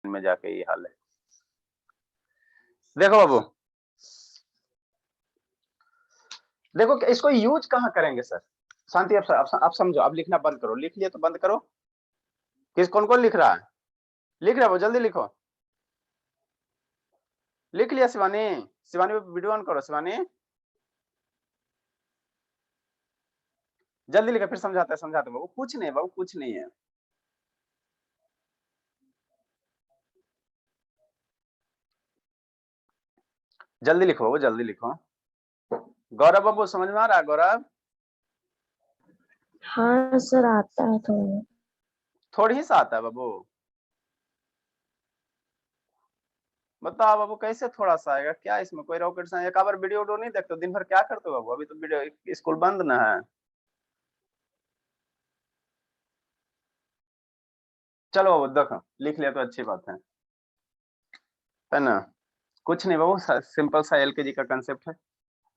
में जाके ये हाल है। देखो बाबू, देखो इसको यूज कहाँ करेंगे सर? शांति, आप समझो, आप लिखना बंद करो, लिख लिया तो बंद करो। कौन कौन लिख रहा है? लिख रहा है वो, जल्दी लिखो। लिख लिया शिवानी? शिवानी वीडियो ऑन करो शिवानी, जल्दी लिखो, फिर समझाते बाबू। कुछ नहीं बाबू, कुछ नहीं है। जल्दी लिखो बाबू, जल्दी लिखो। गौरव बाबू समझ में आ रहा है? गौरव? हाँ सर, आता है थोड़ा। थोड़ी ही सा आता है बाबू? बताओ बाबू, कैसे थोड़ा सा आएगा? क्या इसमें कोई रॉकेट साइंस? एक बार वीडियो नहीं देखते दिन भर? क्या करते हो बाबू? अभी तो वीडियो स्कूल बंद ना है। चलो बाबू देखो, लिख लिया तो अच्छी बात है ना? कुछ नहीं बाबू, सिंपल सा एलकेजी का कंसेप्ट है।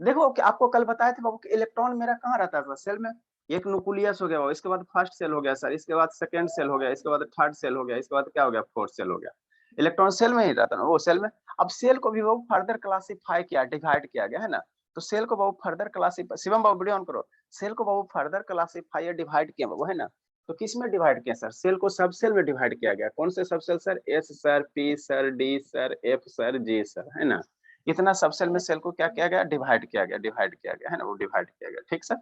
देखो कि आपको कल बताया था बाबू कि इलेक्ट्रॉन मेरा कहाँ रहता था? सेल में। एक न्यूक्लियस हो गया बाबू, इसके बाद फर्स्ट सेल हो गया सर, इसके बाद सेकंड सेल हो गया, इसके बाद थर्ड सेल हो गया, इसके बाद क्या हो गया? फोर्थ सेल हो गया। इलेक्ट्रॉन सेल में ही रहता ना वो, सेल में। अब सेल को भी बाबू फर्दर क्लासिफाई किया, डिवाइड किया गया है ना? तो सेल को बाबू फर्दर क्लासिफाई, शिवम बाबू वीडियो ऑन करो। सेल को बाबू फर्दर क्लासिफाई या डिवाइड किया बाबू, है ना? तो किस में डिवाइड किया सर? सेल को सब सेल में डिवाइड किया गया। कौन से subshell sir? S sir, P sir, D sir, F sir, G sir, है ना? इतना सब सेल में सेल को क्या किया गया? डिवाइड किया गया, डिवाइड किया गया, है ना? वो डिवाइड किया गया, ठीक सर?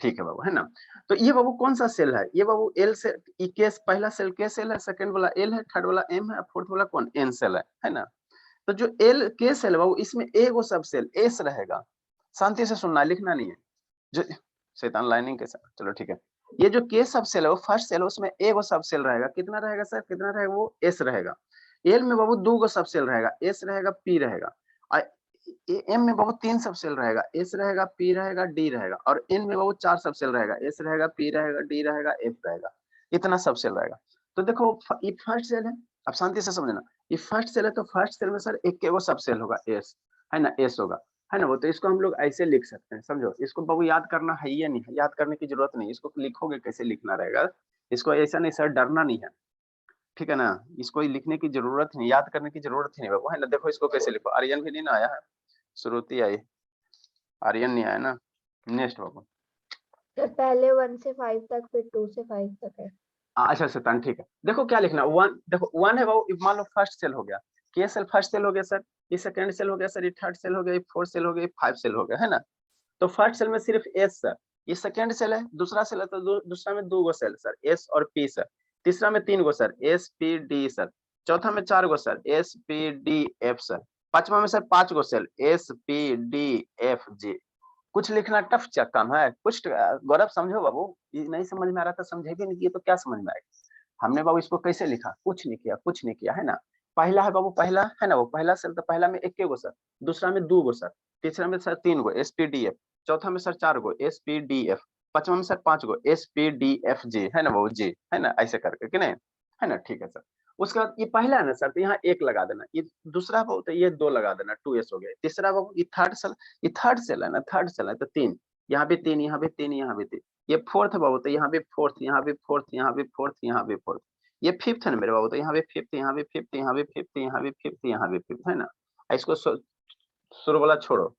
ठीक है बाबू, है ना? तो ये बाबू कौन सा सेल है? ये बाबू एल से, केस पहला सेल के सेल है, सेकंड वाला एल है, थर्ड वाला एम है, फोर्थ वाला कौन? एन सेल है ना? तो जो एल के सेल बाबू, इसमें एगो सब सेल एस रहेगा। शांति से सुनना, लिखना नहीं है। जो शैतान लाइनिंग के साथ, चलो ठीक है। ये जो के सब सेल है वो फर्स्ट सेल है, उसमें एगो सब सेल रहेगा। कितना रहेगा सर? कितना रहेगा? वो एस रहेगा। एल में बाबू दो गो सब सेल रहेगा, एस रहेगा, पी रहेगा। एम में बाबू तीन सब सेल रहेगा, एस रहेगा, पी रहेगा, डी रहेगा। और एन में बाबू चार सब सेल रहेगा, एस रहेगा, पी रहेगा, डी रहेगा, एफ रहेगा। इतना सब सेल रहेगा। तो देखो ये फर्स्ट सेल है। अब शांति से समझना, ये फर्स्ट सेल है तो फर्स्ट सेल में सर एक के वो सब सेल होगा, एस, है ना? एस होगा, है ना? वो तो इसको हम लोग ऐसे लिख सकते हैं, समझो। इसको बाबू याद करना है या नहीं है? याद करने की जरूरत नहीं, इसको लिखोगे कैसे लिखना रहेगा। इसको ऐसा नहीं सर, डरना नहीं है, ठीक है ना? इसको लिखने की जरूरत नहीं, याद करने की जरूरत ही नहीं बाबू, है ना? देखो इसको कैसे लिखो। आर्यन भी नहीं ना आया है, श्रुति आई, आर्यन नहीं आया ना। नेक्स्ट बाबू। सर पहले 1 से 5 तक, फिर 2 से 5 तक है। अच्छा शैतान, ठीक है। देखो क्या लिखना, वन। देखो वन है बाबू, मान लो फर्स्ट सेल हो गया, के सेल फर्स्ट सेल हो गया सर, ये सेकंड सेल हो गया सर, ये थर्ड सेल हो गया, ये फोर्थ सेल हो गया, ये फाइव सेल हो गया, है ना? तो फर्स्ट सेल में सिर्फ एस सर, ये सेकंड सेल है, दूसरा सेल है तो दूसरा में दो गो सेल सर, एस और पी सर। तीसरा में तीन गो sir, S P D sir. चौथा में चार गो sir, S P D F sir. पांचवा में सर पांच गो shell, S P D F G. कुछ लिखना टफ काम है कुछ? गौरव समझो बाबू, ये नहीं समझ में आ रहा था, समझे भी नहीं किए तो क्या समझ में आएगा? हमने बाबू इसको कैसे लिखा? कुछ नहीं किया, कुछ नहीं किया, है ना? पहला है बाबू, पहला है ना वो पहला सेल, तो पहला में एक गो सर, दूसरा में दो गो सर, तीसरा में सर तीन गो, एस पी डी एफ। चौथा में सर चार गो, एस पी डी एफ। पांचवा में सर पांच गो, S P D F G, है ना वो जी, है ना? ऐसे करके कि नहीं, है ना? ठीक है सर। उसके बाद ये पहला है ना सर, तो यहाँ एक लगा देना। ये दूसरा बाबू, तो ये दो लगा देना, टू एस हो गया। तीसरा बाबू ये थर्ड सेल, ये थर्ड सेल है ना, थर्ड सेल है तो तीन, यहाँ भी तीन, यहाँ भी तीन, यहाँ भी तीन। ये फोर्थ है बाबू, तो यहाँ भी फोर्थ, यहाँ भी फोर्थ, यहाँ भी फोर्थ, यहाँ भी फोर्थ। ये फिफ्थ है ना मेरे बाबू, तो यहाँ भी फिफ्थ, यहाँ भी फिफ्थ, यहाँ भी फिफ्थ, यहाँ भी फिफ्थ, यहाँ भी फिफ्थ, है ना? इसको शुरू वाला छोड़ो,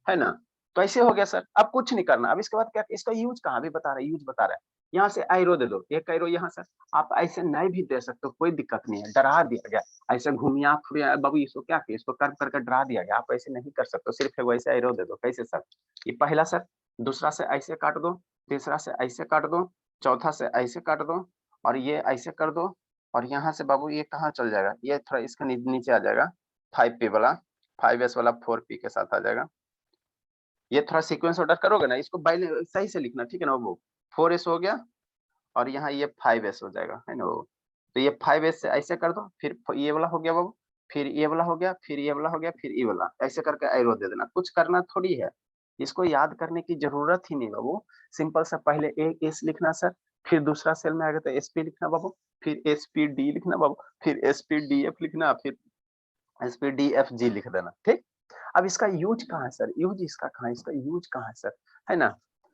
है ना? तो ऐसे हो गया सर। अब कुछ नहीं करना। अब इसके बाद क्या, इसका यूज कहाँ भी बता रहा है, यूज बता रहा है। यहाँ से आयरो दे दो, एक आयरो यहाँ सर। आप ऐसे नहीं भी दे सकते हो, कोई दिक्कत नहीं है, डरा दिया गया। ऐसे घूमिया फुरिया बाबू, इसको क्या किया, इसको कर करके डरा दिया गया। आप ऐसे नहीं कर सकते, सिर्फ वैसे आयरो दे दो। कैसे सर? ये पहला सर, दूसरा से ऐसे काट दो, तीसरा से ऐसे काट दो, चौथा से ऐसे काट दो, और ये ऐसे कर दो। और यहाँ से बाबू ये कहाँ चल जाएगा? ये थोड़ा इसका नीचे आ जाएगा, 5p वाला, 5s वाला 4p के साथ आ जाएगा। ये थोड़ा सीक्वेंस ऑर्डर करोगे ना, इसको बाइल सही से लिखना, ठीक है ना? वो 4s हो गया, और यहाँ ये 5s हो जाएगा, है ना? वो तो ये 5s से ऐसे कर दो, फिर ये वाला हो गया बाबू, फिर ये वाला हो गया, फिर ये वाला हो गया, फिर ये वाला, ऐसे करके एरो दे देना। कुछ करना थोड़ी है, इसको याद करने की जरूरत ही नहीं बाबू। सिंपल सा पहले एस लिखना सर, फिर दूसरा सेल में आएगा तो एस पी लिखना बाबू, फिर एस पी डी लिखना बाबू, फिर एस पी डी एफ लिखना, फिर एस पी डी एफ जी लिख देना, ठीक? अब इसका यूज कहाँ है सर? यूज इसका कहाँ है? इसका यूज कहाँ है सर? है ना?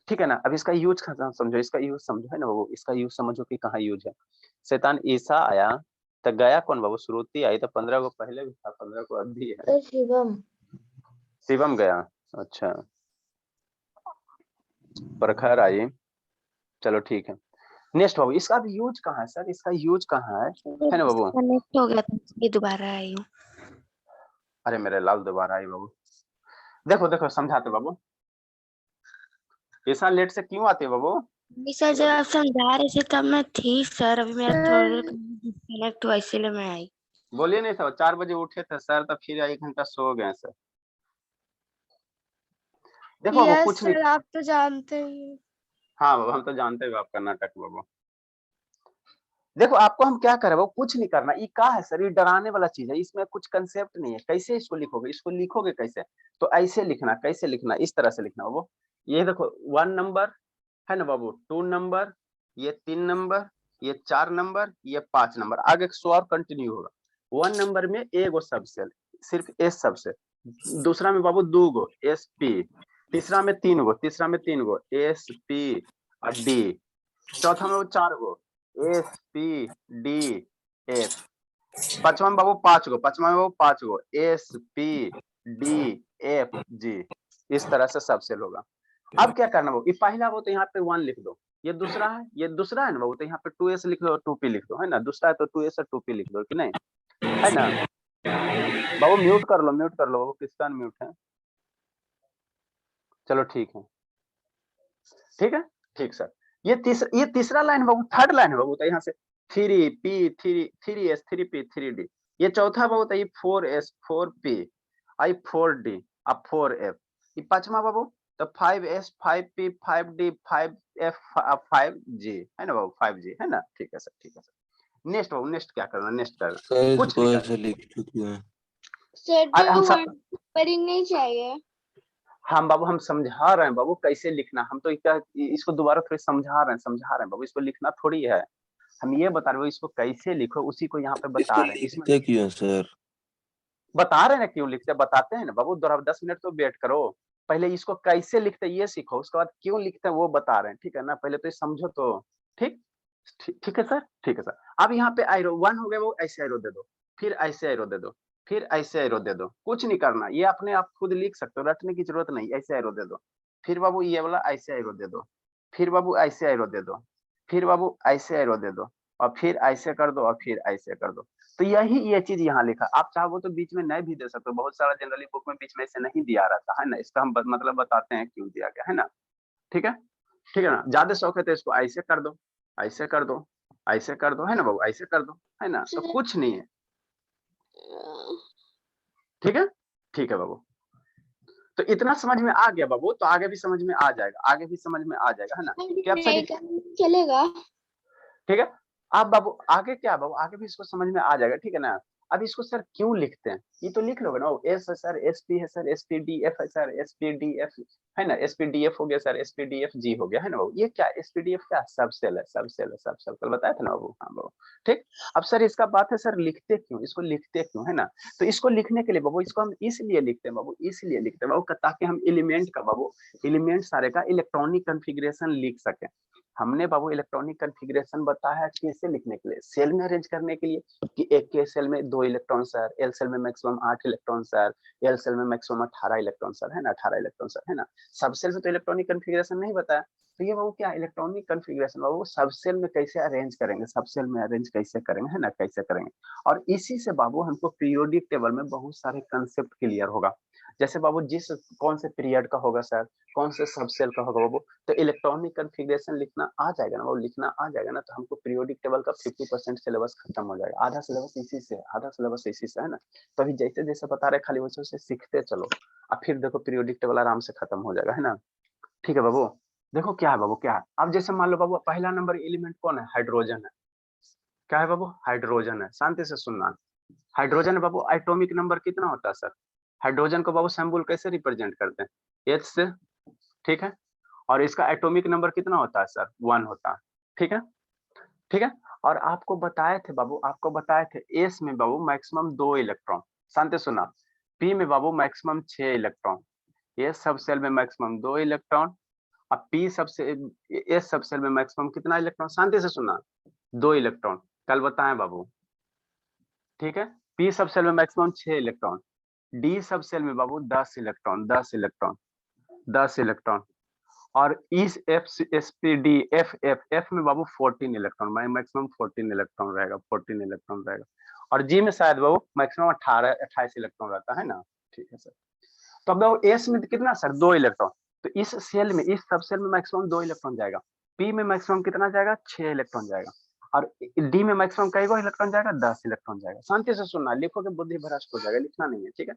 ठीक है ना? अब इसका यूज समझो, इसका यूज समझो, है ना? वो इसका यूज समझो कि कहाँ यूज है। शैतान ईसा आया, तो गया कौन बाबू? श्रुति आई तो 15 को पहले भी था, 15 को अब भी है। सर शिवम। शिवम गया, अच्छा प्रखर आई, चलो ठीक है। नेक्स्ट बाबू, इसका भी यूज कहाँ है सर? इसका यूज कहाँ है ना बाबू? कनेक्ट हो गया था इसलिए दोबारा आई हूँ। अरे मेरे लाल दोबारा आई बाबू। देखो देखो समझाते बाबू, ऐसा लेट से क्यों आते बाबू? नहीं सर, जब आप समझा रहे थे तब मैं थी सर, अभी मेरा थोड़ा देर डिस्कनेक्ट हुआ इसीलिए मैं आई। बोलिए नहीं सर, 4 बजे उठे थे सर, तब फिर 1 घंटा सो गए सर। देखो बाबू कुछ नहीं। सर आप तो जानते ही। हाँ बाबू, हम तो जानते हैं आपका नाटक बाबू। देखो आपको हम क्या करें वो, कुछ नहीं करना। ये क्या है सर? ये डराने वाला चीज है, इसमें कुछ कंसेप्ट नहीं है। कैसे इसको लिखोगे? इसको लिखोगे कैसे? तो ऐसे लिखना, कैसे लिखना, इस तरह से लिखना बाबू। ये देखो 1 नंबर है ना बाबू, 2 नंबर, ये 3 नंबर, ये 4 नंबर, ये 5 नंबर, आगे सो और कंटिन्यू होगा। 1 नंबर में एगो सबसेल, सिर्फ एस सबसेल। दूसरा में बाबू 2 गो एस पी, तीसरा में 3 गो, तीसरा में 3 गो एस पी और डी, चौथा में वो 4 गो एस पी डी एफ, पांचवा में बाबू 5 गो, पांचवा में बाबू 5 गो S P D F G. इस तरह से सबसेल होगा। अब क्या करना बाबू, ये पहला वो तो यहाँ पे 1 लिख दो, ये दूसरा है, ये दूसरा है ना बाबू, तो यहाँ पे 2s लिख दो और 2p लिख दो, है ना? दूसरा है तो 2s और 2p लिख दो कि नहीं, है ना बाबू? म्यूट कर लो, म्यूट कर लो बाबू, किसका म्यूट है? चलो ठीक है, ठीक है, ठीक सर। ये तीसरा लाइन बाबू, थर्ड लाइन है बाबू, तो यहाँ से 3p 3s 3p 3d। ये चौथा बाबू तो ये 4s 4p आई 4d अब 4f। ये पांचवा बाबू तो 5s 5p 5d 5f 5g, है ना बाबू? 5g, है ना? ठीक है सर, ठीक है सर। नेक्स्ट बाबू, नेक्स्ट क्या करना? नेक्स्ट करना कुछ नहीं करना। लिख चुके हैं सर अरे हम सब, नंबरिंग नहीं चाहिए। हम बाबू हम समझा रहे हैं बाबू कैसे लिखना। हम तो इसको दोबारा थोड़ी समझा रहे हैं बाबू। इसको लिखना थोड़ी है, हम ये बता रहे हो इसको कैसे लिखो, उसी को यहाँ पे बता रहे हैं। इसमें क्यों सर? बता रहे हैं ना क्यों लिखते, बताते हैं ना बाबू। 10 मिनट तो वेट करो, पहले इसको कैसे लिखते ये सीखो, उसके बाद क्यों लिखते हैं वो बता रहे हैं, ठीक है ना? पहले तो ये समझो तो। ठीक ठीक है सर, ठीक है सर। अब यहाँ पे एरो 1 हो गया वो, ऐसे एरो दे दो, फिर ऐसे एरो दे दो, फिर ऐसे एरो दे दो। कुछ नहीं करना, ये अपने आप खुद लिख सकते हो, रटने की जरूरत नहीं। ऐसे एरो दे दो, फिर बाबू ये वाला ऐसे एरो दे दो, फिर बाबू ऐसे एरो दे दो, फिर बाबू ऐसे एरो दे दो, और फिर ऐसे कर दो, और फिर ऐसे कर दो। तो यही ये चीज यहाँ लिखा। आप चाहो तो बीच में नहीं भी दे सकते हो, बहुत सारा जनरली बुक में बीच में ऐसे नहीं दिया रहता है ना। इसका हम मतलब बताते हैं क्यों दिया गया, है ना? ठीक है, ठीक है ना? ज्यादा शौक है तो इसको ऐसे कर दो, ऐसे कर दो, ऐसे कर दो, है ना बाबू? ऐसे कर दो, है ना? तो कुछ नहीं है, ठीक है, ठीक है बाबू। तो इतना समझ में आ गया बाबू, तो आगे भी समझ में आ जाएगा, आगे भी समझ में आ जाएगा, है ना? क्या आप सर चलेगा? ठीक है। अब बाबू आगे क्या बाबू, आगे भी इसको समझ में आ जाएगा, ठीक है ना? अब इसको सर क्यों लिखते हैं ये तो लिख लोगे ना। एस है सर, एस पी है sir, S P D F है sir, S P D F, है ना? एस पी डी एफ हो गया sir, S P D F G हो गया, है ना बाबू? ये क्या एस पी डी एफ क्या? सब सेल है, सब सेल है, सब सेल कल बताया था ना बाबू। हाँ बाबू, ठीक। अब सर इसका बात है सर, लिखते क्यों इसको, लिखते क्यों, है ना? तो इसको लिखने के लिए बाबू, इसको हम इसलिए लिखते हैं बाबू, इसलिए लिखते हैं बाबू ताकि हम एलिमेंट का बाबू, एलिमेंट सारे का इलेक्ट्रॉनिक कॉन्फ़िगरेशन लिख सके। हमने बाबू इलेक्ट्रॉनिक कॉन्फ़िगरेशन बताया कैसे लिखने के लिए, सेल में अरेंज करने के लिए कि एक के सेल में 2 इलेक्ट्रॉन सर, एल सेल में maximum 8 electron sir, L shell में मैक्सिमम 18 इलेक्ट्रॉन सर, है ना? 18 इलेक्ट्रॉन सर, है ना? सब सेल में तो इलेक्ट्रॉनिक कॉन्फ़िगरेशन नहीं बताया। तो ये बाबू क्या इलेक्ट्रॉनिक कॉन्फ़िगरेशन बाबू सब सेल में कैसे अरेंज करेंगे, सब सेल में अरेंज कैसे करेंगे, है ना? कैसे करेंगे। और इसी से बाबू हमको पीरियोडिक टेबल में बहुत सारे कंसेप्ट क्लियर होगा। जैसे बाबू जिस कौन से पीरियड का होगा सर, कौन से सब सेल का होगा बाबू, तो इलेक्ट्रॉनिक कॉन्फ़िगरेशन लिखना आ जाएगा ना वो, लिखना आ जाएगा ना, तो हमको पीरियोडिक टेबल का 50% सिलेबस खत्म हो जाएगा। आधा सिलेबस इसी से, आधा सिलेबस इसी से, है ना? तो अभी जैसे जैसे बता रहे खाली वैसे वैसे सीखते चलो, और फिर देखो पीरियोडिक टेबल आराम से खत्म हो जाएगा, है ना? ठीक है बाबू। देखो क्या है बाबू, क्या है? अब जैसे मान लो बाबू पहला नंबर एलिमेंट कौन है? हाइड्रोजन है। क्या है बाबू? हाइड्रोजन है। शांति से सुनना, हाइड्रोजन है बाबू। एटॉमिक नंबर कितना होता है सर? हाइड्रोजन को बाबू सिंबल कैसे रिप्रेजेंट करते हैं? H से, ठीक है। और इसका एटॉमिक नंबर कितना होता है सर? 1 होता है, ठीक है, ठीक है। और आपको बताए थे बाबू, आपको बताए थे एस में बाबू मैक्सिमम 2 इलेक्ट्रॉन। शांति सुना, पी में बाबू मैक्सिमम 6 इलेक्ट्रॉन, एस सब सेल में मैक्सिमम 2 इलेक्ट्रॉन, और पी सबसे एस सब सेल में मैक्सिमम कितना इलेक्ट्रॉन? शांति से सुना, 2 इलेक्ट्रॉन। कल बताएं बाबू, ठीक है। पी सब सेल में मैक्सिमम 6 इलेक्ट्रॉन, डी सब सेल में बाबू 10 इलेक्ट्रॉन, 10 इलेक्ट्रॉन, 10 इलेक्ट्रॉन, और इस F S P D F F F में बाबू 14 इलेक्ट्रॉन, मैक्सिमम 14 इलेक्ट्रॉन रहेगा, 14 इलेक्ट्रॉन रहेगा। और जी में शायद बाबू मैक्सिमम 28 इलेक्ट्रॉन रहता है ना। ठीक है सर। तो अब बाबू एस में कितना सर 2 इलेक्ट्रॉन, तो इस सेल में इस सब सेल में मैक्सिमम 2 इलेक्ट्रॉन जाएगा। पी में मैक्सिमम कितना जाएगा 6 इलेक्ट्रॉन जाएगा, और डी में मैक्सिमम कई इलेक्ट्रॉन जाएगा 10 इलेक्ट्रॉन जाएगा। शांति से सुनना, लिखोगे बुद्धि भ्रष्ट हो जाएगा, लिखना नहीं है। ठीक है।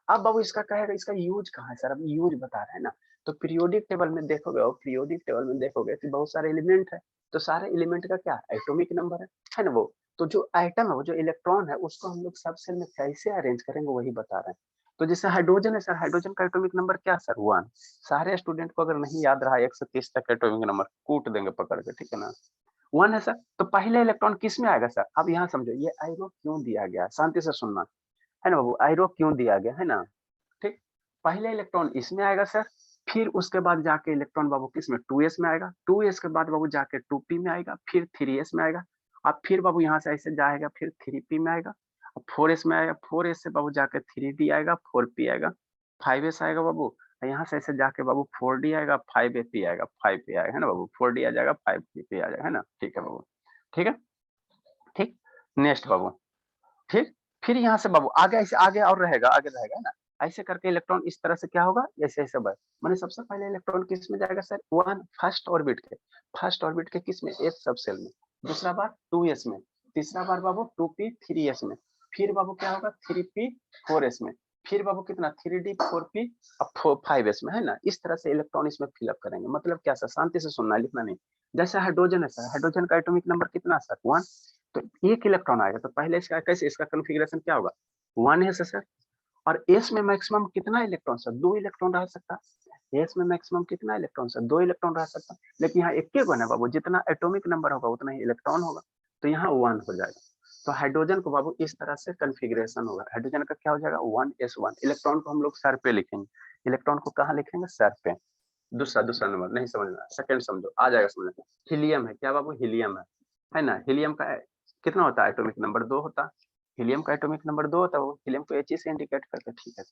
अब बाबू इसका कहेगा इसका यूज कहाँ है सर, अब यूज बता रहे हैं ना। तो पीरियोडिक टेबल में देखोगे, और पीरियोडिक टेबल में देखोगे कि बहुत सारे एलिमेंट है, तो सारे एलिमेंट का क्या एटॉमिक नंबर है ना वो। तो जो आइटम है वो जो इलेक्ट्रॉन है उसको हम लोग सब सेल में कैसे अरेंज करेंगे वही बता रहे हैं। तो जैसे हाइड्रोजन है सर, हाइड्रोजन का एटॉमिक नंबर क्या सर 1। सारे स्टूडेंट को अगर नहीं याद रहा 1 से 30 तक एटॉमिक नंबर कूट देंगे पकड़ के, ठीक है ना। 1 है सर। तो पहले इलेक्ट्रॉन किस में आएगा सर, अब यहाँ समझो ये आयरो क्यों दिया गया, शांति से सुनना है ना बाबू, आयरो क्यों दिया गया है ना। ठीक, पहले इलेक्ट्रॉन इसमें आएगा सर, फिर उसके बाद जाके इलेक्ट्रॉन बाबू किस में 2s में आएगा, 2s के बाद बाबू जाके 2p में आएगा, फिर 3s में आएगा, अब फिर बाबू यहाँ से ऐसे जाएगा, फिर 3p में आएगा, 4s में आएगा, 4s से बाबू जाके 3d आएगा, 4p आएगा, 5s आएगा बाबू, यहाँ से ऐसे जाके बाबू 4d आएगा, 5p आएगा, 5p आएगा है ना बाबू, 4d आ जाएगा, 5p आ जाएगा है ना। ठीक है बाबू, ठीक है। ठीक, नेक्स्ट बाबू। ठीक, फिर यहाँ से बाबू आगे ऐसे आगे और रहेगा, आगे रहेगा है ना। ऐसे करके इलेक्ट्रॉन इस तरह से क्या होगा, ऐसे ऐसे बढ़, मैंने सबसे पहले इलेक्ट्रॉन किस में जाएगा सर 1 फर्स्ट ऑर्बिट के किस में एस सब सेल में, दूसरा बार 2s में, तीसरा बार बाबू 2p 3s में, फिर बाबू क्या होगा 3p 4s में, फिर बाबू कितना 3d 4p अब 5s में है ना। इस तरह से इलेक्ट्रॉन इसमें फिलअप करेंगे। मतलब क्या सर, शांति से सुनना लिखना नहीं। जैसे हाइड्रोजन है सर, हाइड्रोजन का एटॉमिक नंबर कितना सर 1, तो 1 इलेक्ट्रॉन आएगा, तो पहले इसका कैसे इसका कॉन्फ़िगरेशन क्या होगा 1 है सर। और एस में मैक्सिमम कितना इलेक्ट्रॉन सर 2 इलेक्ट्रॉन रह सकता है। एस में मैक्सिमम कितना इलेक्ट्रॉन सर 2 इलेक्ट्रॉन रह सकता है, लेकिन यहाँ एक ही है बाबू, जितना एटॉमिक नंबर होगा उतना ही इलेक्ट्रॉन होगा, तो यहाँ 1 हो जाएगा। तो हाइड्रोजन को बाबू इस तरह से कॉन्फ़िगरेशन होगा, हाइड्रोजन का क्या हो जाएगा 1s1। इलेक्ट्रॉन को हम लोग सर पे लिखेंगे, इलेक्ट्रॉन को कहाँ लिखेंगे सर पे। दूसरा नंबर नहीं समझना, सेकंड समझो, आ जाएगा समझ। हीलियम है क्या बाबू, हीलियम है ना। हीलियम का कितना होता है एटॉमिक नंबर 2 होता है, हीलियम का एटॉमिक नंबर 2 होता है, वो हीलियम को एच से इंडिकेट करके। ठीक है,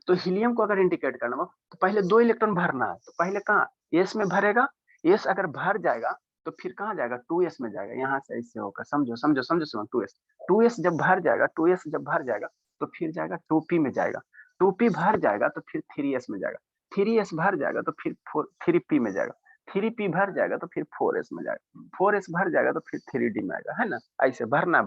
तो हीलियम को अगर इंडिकेट करना हो तो पहले 2 इलेक्ट्रॉन भरना है, तो पहले कहाँ एस में भरेगा, एस अगर भर जाएगा तो फिर कहाँ जाएगा 2s में जाएगा, यहाँ से ऐसे होकर समझो समझो समझो समझो 2s जब भर जाएगा, 2s जब भर जाएगा तो फिर जाएगा 2p में जाएगा, 2p भर जाएगा तो फिर 3s में जाएगा, 3s भर जाएगा तो फिर 3p में जाएगा, 3p भर जाएगा तो फिर 4s में जाएगा, 4s भर जाएगा तो फिर 3d में आएगा है ना। ऐसे भरना।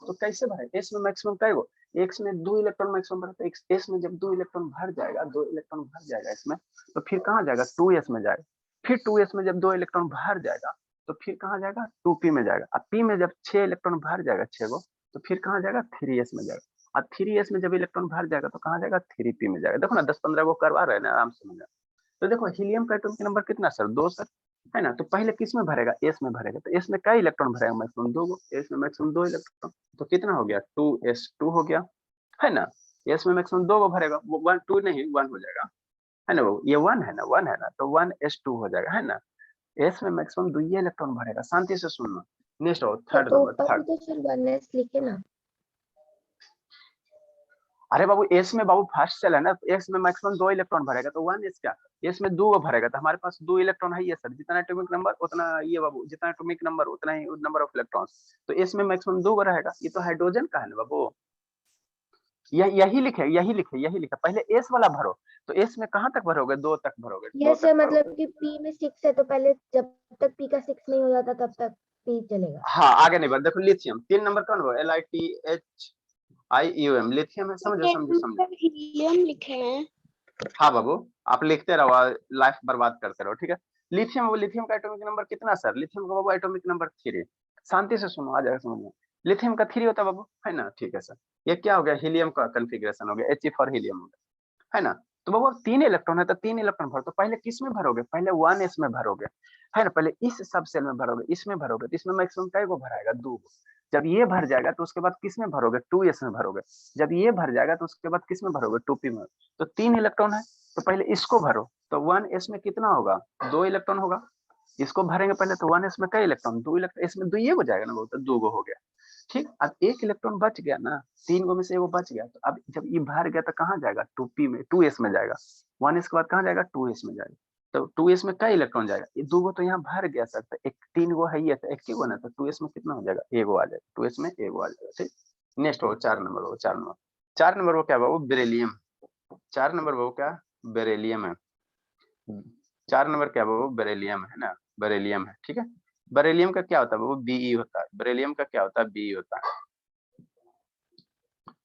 तो कैसे भरे, एस में मैक्सिमम क्या है, एक्स में 2 इलेक्ट्रॉन मैक्सिमम भरता है, एस में जब 2 इलेक्ट्रॉन भर जाएगा, 2 इलेक्ट्रॉन भर जाएगा इसमें, तो फिर कहाँ जाएगा 2s में जाएगा, फिर 2s में जब 2 इलेक्ट्रॉन भर जाएगा तो फिर कहाँ जाएगा 2p में जाएगा, अब p में जब 6 इलेक्ट्रॉन भर जाएगा 6 गो, तो फिर कहाँ जाएगा 3s में जाएगा, और 3s में जब इलेक्ट्रॉन भर जाएगा तो कहाँ जाएगा 3p में जाएगा। देखो ना 10-15 को करवा रहे हैं ना, आराम से समझ। तो देखो हीलियम का एटॉमिक नंबर कितना सर 2 सर, है ना। तो पहले किस में भरेगा एस में भरेगा, तो एस में कई इलेक्ट्रॉन भरेगा मैक्सिमम 2 गो, एस में मैक्सिमम 2 इलेक्ट्रॉन, तो कितना हो गया 2s2 हो गया है ना। एस में मैक्सिमम 2 गो भरेगा, वो 1 2 नहीं 1 हो जाएगा है ना, वो ये 1 है ना, तो 1s2 हो जाएगा है ना। एस में मैक्सिमम 2 इलेक्ट्रॉन भरेगा, शांति से सुनना। नेक्स्ट हो थर्ड तो नंबर, ऊपर थर्ड। भी तो सिर्फ 1s लिखे ना। अरे बाबू एस में बाबू फर्स्ट सेल है ना, तो एस में मैक्सिमम 2 इलेक्ट्रॉन भरेगा, तो 1s क्या, एस में 2 भरेगा, तो हमारे पास 2 इलेक्ट्रॉन है ये सर, जितना एटॉमिक नंबर उतना ये बाबू, जितना एटॉमिक नंबर उतना ही नंबर ऑफ इलेक्ट्रॉन्स, तो एस में मैक्सिमम 2 रहेगा। ये तो हाइड्रोजन का है ना बाबू, यही लिखे पहले एस वाला भरो, तो एस में कहाँ तक भरोगे 2 तक भरोगे, 2 ये तक से भरोगे। मतलब कि p में 6 है तो पहले जब तक p का 6 नहीं हो जाता तब तक p चलेगा। हाँ आगे नहीं बढ़। देखो लिथियम 3 नंबर कौन वो LiTHIUM लिथियम है, समझो। हीलियम लिखे हैं। हाँ बाबू, आप लिखते रहो, लाइफ बर्बाद करते रहो, ठीक है। लिथियम का एटॉमिक नंबर कितना सर, लिथियम का बाबू एटॉमिक नंबर 3। शांति से सुनो, आ जाएगा समझ में। लिथियम का 3 होता है बाबू, है ना। ठीक है सर, ये क्या हो गया हीलियम का कॉन्फ़िगरेशन हो गया, He फॉर हीलियम हो गया है ना। तो बाबू 3 इलेक्ट्रॉन है तो 3 इलेक्ट्रॉन भरो, तो पहले किस में भरोगे, पहले 1s में भरोगे है ना, पहले इस सब सेल में भरोगे, इसमें भरोगे, तो इसमें मैक्सिमम कई को भराएगा 2। जब ये भर जाएगा तो उसके बाद किस में भरोगे 2s में भरोगे, जब ये भर जाएगा तो उसके बाद किस में भरोगे 2p में। तो 3 इलेक्ट्रॉन है तो पहले इसको भरो, तो 1s में कितना होगा 2 इलेक्ट्रॉन होगा, इसको भरेंगे पहले, तो 1s में कई इलेक्ट्रॉन 2 इलेक्ट्रॉन, इसमें 2 हो जाएगा ना, तो 2 हो गया। ठीक, अब एक इलेक्ट्रॉन बच गया ना, 3 गो में से एगो बच गया, तो अब जब ये भर गया तो कहाँ जाएगा, 2p में, 2s में जाएगा, 1s के बाद कहाँ जाएगा, 2s में जाएगा। तो 2s में कई इलेक्ट्रॉन जाएगा, ये 2 गो तो यहाँ भर गया सर, तो एक 3 गो है, ये तो एक ही गो ना, तो 2s में कितना हो जाएगा, एगो आ जाएगा, 2s में एगो आ जाएगा। ठीक, नेक्स्ट हो 4 नंबर, वो 4 नंबर वो क्या वो बेरिलियम। 4 नंबर वो क्या, बेरिलियम है। 4 नंबर क्या वो बेरिलियम है ना, बेरिलियम है। ठीक है, बेरिलियम का क्या होता है वो Be होता है, बेरिलियम का क्या होता है Be होता है।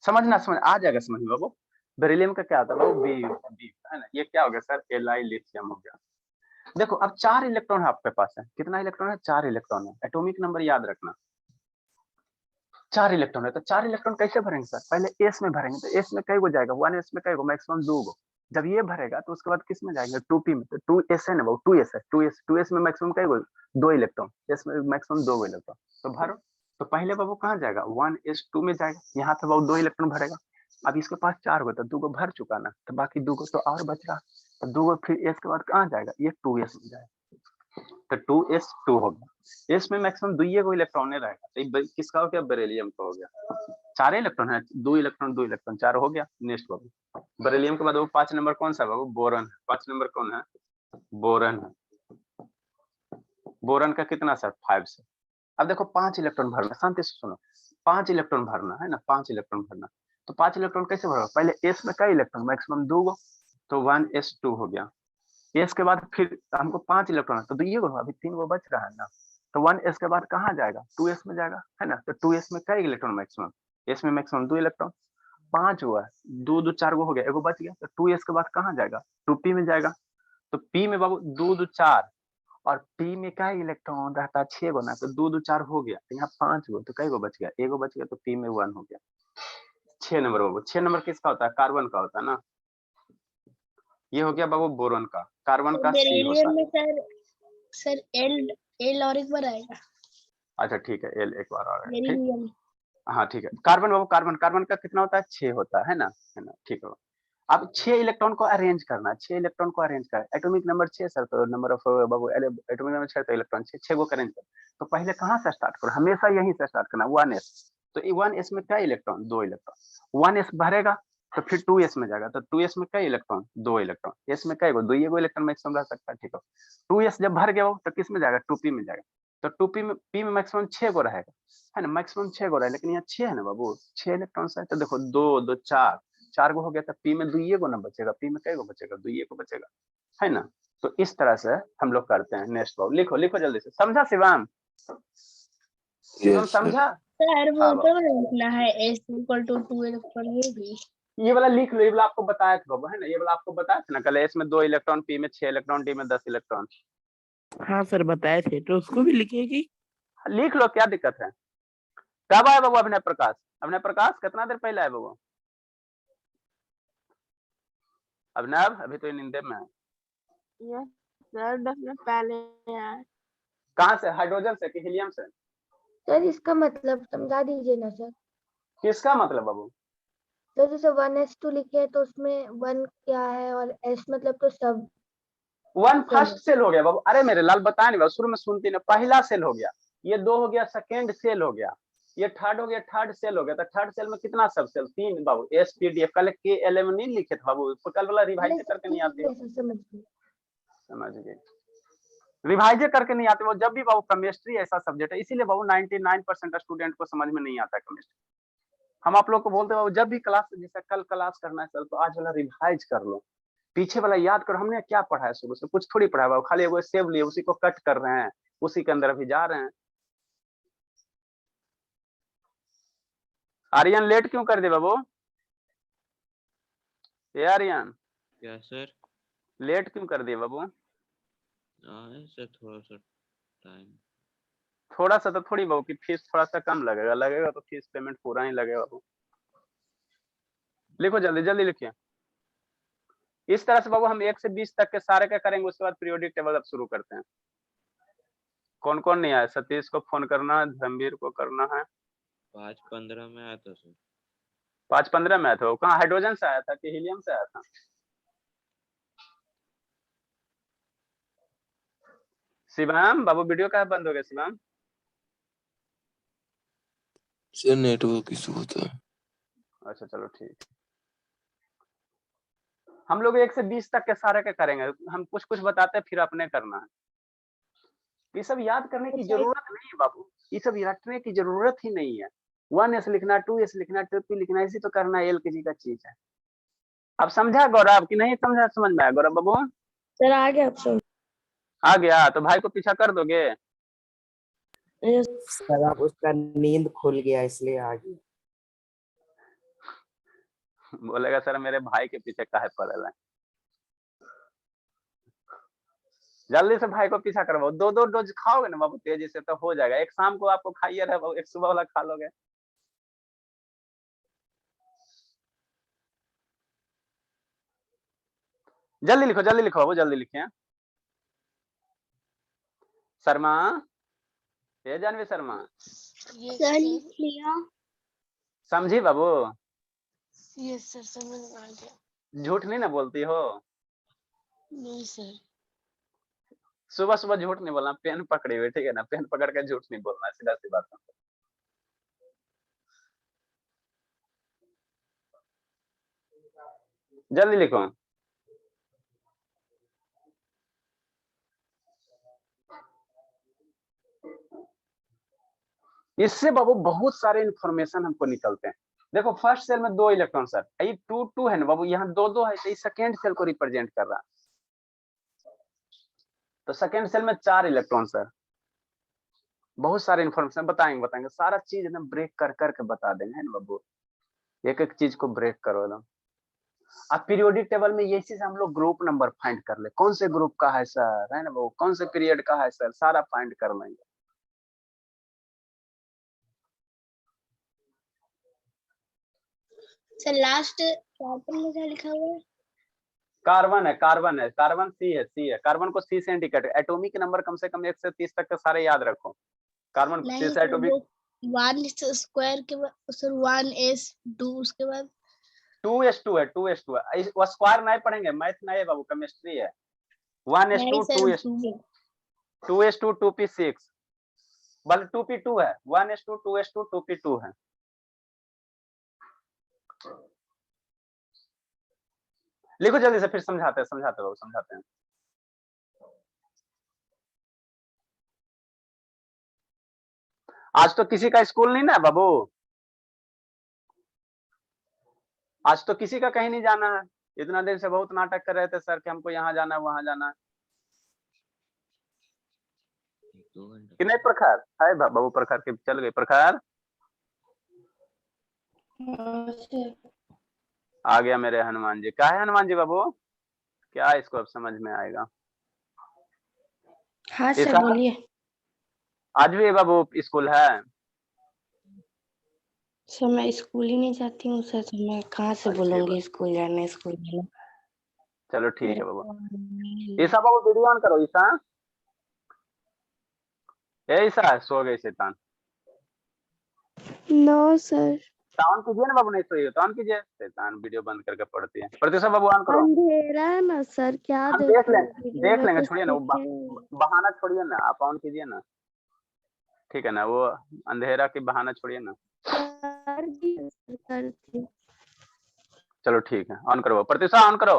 समझना, समझ आ जाएगा समझ में बाबू। बेरिलियम का क्या होता है वो Be है ना, ये क्या हो गया सर, Li लिथियम हो गया। देखो अब 4 इलेक्ट्रॉन है आपके पास है, कितना इलेक्ट्रॉन है, 4 इलेक्ट्रॉन है, एटॉमिक नंबर याद रखना, 4 इलेक्ट्रॉन है। तो 4 इलेक्ट्रॉन कैसे भरेंगे सर, पहले s में भरेंगे, तो s में कई गो जाएगा, 1s में कई गो, मैक्सिमम 2 गो। जब ये भरेगा तो उसके बाद किस में जाएंगे, 2p में, तो 2s है ना वो, 2s है, 2s में मैक्सिमम कई गो, 2 इलेक्ट्रॉन, s में मैक्सिमम 2 गो इलेक्ट्रॉन। तो भरो, तो पहले बाबू कहाँ जाएगा, 1s2 में जाएगा, यहाँ पे बाबू 2 इलेक्ट्रॉन भरेगा। अब इसके पास 4 गो, तो 2 गो भर चुका ना, तो बाकी 2 गो तो और बच रहा, तो 2 गो फिर s के बाद कहाँ जाएगा, ये 2s में जाएगा, तो 2s2 हो गया। s में मैक्सिमम 2 गो इलेक्ट्रॉन रहेगा, तो ये किसका हो गया, बेरिलियम का हो गया। 4 इलेक्ट्रॉन है, 2 इलेक्ट्रॉन 2 इलेक्ट्रॉन 4 हो गया। नेक्स्ट बाबू बेरिलियम के बाद वो 5 नंबर कौन सा बाबू, बोरन। 5 नंबर कौन है, बोरन है। बोरन का कितना सर, 5 से। अब देखो 5 इलेक्ट्रॉन भरना, शांति से सुनो, 5 इलेक्ट्रॉन भरना है ना, 5 इलेक्ट्रॉन भरना। तो 5 इलेक्ट्रॉन कैसे भरोगे, पहले s में कई इलेक्ट्रॉन, मैक्सिमम 2 गो, तो 1s2 हो गया। s के बाद फिर हमको 5 इलेक्ट्रॉन, तो 2 गो, अभी 3 गो बच रहा है ना, तो 1s के बाद कहाँ जाएगा, 2s में जाएगा, है ना, तो 2s में कई इलेक्ट्रॉन मैक्सिमम, s में मैक्सिमम 2 इलेक्ट्रॉन, 5 हुआ है, 2 2 4 गो हो गया, एगो बच गया, तो 2s के बाद कहाँ जाएगा, 2p में जाएगा। तो p में बाबू 2 2 4, और p में क्या इलेक्ट्रॉन रहता है, 6 गो ना, तो 2 2 4 हो गया, तो यहाँ 5 गो, तो कई गो बच गया, एगो बच गया, तो p में 1 हो गया। 6 नंबर बाबू, 6 नंबर किसका होता है, कार्बन का होता है ना, ये हो गया बाबू बोरॉन का, कार्बन का C होता बेरिलियम है। में सर एल और एक बार आएगा, अच्छा ठीक है, L एक बार आ रहा है, ठीक, बेरिलियम। हाँ ठीक है। कार्बन बाबू, कार्बन का कितना होता है, 6 होता है ना, ठीक है। अब 6 इलेक्ट्रॉन को अरेंज करना है, 6 इलेक्ट्रॉन को अरेंज करना, एटॉमिक नंबर 6 सर, तो number of Babu atomic number 6, तो इलेक्ट्रॉन 6 को अरेंज कर। तो पहले कहाँ से स्टार्ट करो, हमेशा यहीं से स्टार्ट करना, 1s। तो 1s में क्या इलेक्ट्रॉन, 2 इलेक्ट्रॉन, 1s भरेगा तो फिर 2s में जाएगा, तो 2s में कई इलेक्ट्रॉन, 2 इलेक्ट्रॉन, s में कई गो, 2 गो इलेक्ट्रॉन मैक्सिमम रह सकता है, ठीक है। 2s जब भर गया तो किस में जाएगा, 2p में जाएगा, तो 2p में p में मैक्सिमम 6 गो रहेगा, है ना, मैक्सिमम 6 गो रहा है, लेकिन यहाँ 6 है ना बाबू, 6 इलेक्ट्रॉन है, तो देखो 2 2 4, 4 गो हो गया, तो p में 2 गो ना बचेगा, p में कई गो बचेगा, 2 गो बचेगा, है ना। तो इस तरह से हम लोग करते हैं। नेक्स्ट बाबू लिखो, लिखो जल्दी से, समझा शिवाम, शिवम यस सर। समझा। सर वो हाँ तो बाबू, लिखना है s इक्वल टू 2 इलेक्ट्रॉन, ये भी। ये वाला लिख लो, ये वाला आपको बताया था बाबू, है ना, ये वाला आपको बताया था ना कल, s में 2 इलेक्ट्रॉन, p में 6 इलेक्ट्रॉन, d में 10 इलेक्ट्रॉन। हाँ सर बताए थे, तो उसको भी लिखेगी। लिख लो, क्या दिक्कत है। कब आया बाबू अभिनय प्रकाश, अभिनय प्रकाश कितना देर पहले आया बाबू, अभिनव अभी तो नींदे में है। यस सर 10 मिनट पहले आया। कहाँ से, हाइड्रोजन से कि हीलियम से, सर इसका मतलब समझा दीजिए ना सर। किसका मतलब बाबू, तो जैसे 1s2 लिखे हैं, तो उसमें 1 क्या है और s मतलब तो सब 1 सेल फर्स्ट सेल हो गया बाबू, अरे मेरे लाल बताया नहीं बाबू, शुरू में सुनती ना, पहला सेल हो गया, ये 2 हो गया, सेकेंड सेल हो गया, ये थर्ड हो गया, थर्ड सेल हो गया, तो थर्ड सेल में कितना सब सेल, 3 बाबू, SPDF, कल K11 नहीं लिखे थे बाबू, कल वाला रिवाइज करके नहीं आते हो, समझ गए। समझ गए, रिवाइज करके नहीं आते वो, जब भी बाबू केमिस्ट्री ऐसा सब्जेक्ट है, इसीलिए बाबू 99% स्टूडेंट को समझ में नहीं आता केमिस्ट्री। हम आप लोग को बोलते बाबू, जब भी क्लास, जैसे कल क्लास करना है सर, तो आज वाला रिवाइज कर लो, पीछे वाला याद करो, हमने क्या पढ़ा है शुरू से, कुछ थोड़ी पढ़ा है, खाली वो सेव लिए, उसी को कट कर रहे हैं, उसी के अंदर अभी जा रहे हैं। आर्यन लेट क्यों कर दे बाबू, ये आर्यन क्या सर? लेट क्यों कर दिए बाबू, सर थोड़ा सा टाइम। थोड़ा सा तो थोड़ी बाबू की फीस थोड़ा सा कम लगेगा, लगेगा तो फीस पेमेंट पूरा ही लगेगा बाबू। लिखो जल्दी जल्दी लिखिए। इस तरह से बाबू हम 1 से 20 तक के सारे का करेंगे, उसके बाद पीरियोडिक टेबल अब शुरू करते हैं। कौन कौन नहीं आया, सतीश को फोन करना है, धर्मवीर को करना है। 5:15 में आया था सर। 5:15 में आया था, वो कहाँ हाइड्रोजन से आया था कि हीलियम से आया था, शिवम बाबू वीडियो का बंद हो गया शिवम, सर नेटवर्क इशू होता है। अच्छा चलो ठीक। हम लोग 1 से 20 तक के सारे के करेंगे, हम कुछ कुछ बताते हैं फिर अपने करना है। ये सब याद करने की जरूरत नहीं है बाबू, ये सब रटने की जरूरत ही नहीं है। 1s लिखना, 2s लिखना, 2p लिखना, इसी तो करना एलकेजी का चीज है। अब समझा गौरव कि नहीं समझा? समझ में आया गौरव बाबू? सर आ गया ऑप्शन। आ गया तो भाई को पीछा कर दोगे? सर अब उसका नींद खुल गया इसलिए आ गया। बोलेगा सर मेरे भाई के पीछे काहे पड़ल है। जल्दी से भाई को पीछा करवाओ, 2-2 डोज खाओगे ना बाबू तेजी से तो हो जाएगा। एक शाम को आपको खाइए रहे बाबू, एक सुबह वाला खा लोगे। जल्दी लिखो बाबू, जल्दी लिखिए। शर्मा, ये जानवी शर्मा, सर लिख लिया। समझी बाबू? यस सर समझ में आ गया। झूठ नहीं ना बोलती हो? नहीं सर। सुबह सुबह झूठ नहीं बोलना, पेन पकड़ी हुई, ठीक है ना? पेन पकड़ के झूठ नहीं बोलना, सीधा सी बात है। जल्दी लिखो। इससे बाबू बहुत सारे इंफॉर्मेशन हमको निकलते हैं। देखो फर्स्ट सेल में 2 इलेक्ट्रॉन सर, ये 2-2 है ना बाबू, यहाँ 2-2 है तो ये सेकेंड सेल को रिप्रेजेंट कर रहा है। तो सेकेंड सेल में 4 इलेक्ट्रॉन सर। बहुत सारे इंफॉर्मेशन बताएंगे, सारा चीज एकदम ब्रेक कर करके बता देंगे, है ना बाबू? एक एक चीज को ब्रेक करो एकदम। अब पीरियोडिक टेबल में ये चीज हम लोग ग्रुप नंबर फाइंड कर ले, कौन से ग्रुप का है सर, है ना बाबू? कौन से पीरियड का है सर, सारा फाइंड कर लेंगे। सर लास्ट चैप्टर में क्या लिखा हुआ है? कार्बन है, कार्बन सी है, कार्बन को सी से इंडिकेट, एटॉमिक नंबर कम से कम 1 से 30 तक के सारे याद रखो। कार्बन सी नहीं से सर एटॉमिक वो 1 स्क्वायर के बाद सर 1s2 उसके बाद 2s2 है, 2s2 है। वो स्क्वायर नहीं पढ़ेंगे, मैथ नहीं है बाबू, केमिस्ट्री है। 1s2 नहीं सर 2s2 2p6 बल्कि 2p2 है, 1s2 2s2 2p2 है। लिखो जल्दी से, फिर समझाते बाबू, समझाते हैं। आज तो किसी का स्कूल नहीं ना बाबू, आज तो किसी का कहीं नहीं जाना है। इतना देर से बहुत नाटक कर रहे थे सर कि हमको यहाँ जाना है वहां जाना है। 2 घंटा कि नहीं प्रखर है बाबू? प्रखर के चल गए, प्रखर आ गया मेरे हनुमान जी। क्या है हनुमान जी बाबू? क्या इसको अब समझ में आएगा? हाँ ये सर सारा बोलिए। आज भी बाबू स्कूल है? सर मैं स्कूल ही नहीं जाती हूँ सर, तो मैं कहाँ से अच्छी बोलूंगी बात, स्कूल जाना स्कूल जाना। चलो ठीक मेरा है बाबू। नहीं ईसा बाबू वीडियो ऑन करो। ईसा, ए ईसा, सो गई शैतान। No sir. ऑन कीजिए ना बाबू, नहीं सोइए तो ऑन कीजिए। शैतान वीडियो बंद करके पढ़ती है। प्रत्युषा बाबू ऑन करो। अंधेरा है ना सर, क्या हम देख देखोगे लेंगे, वीडियो में, कुछ छोड़िए ना वो दिखे। बहाना छोड़िए ना, आप ऑन कीजिए ना, ठीक है ना? वो अंधेरा की बहाना छोड़िए ना। कर दिए सर, कर दिए। चलो ठीक है, ऑन करो प्रत्युषा, ऑन करो।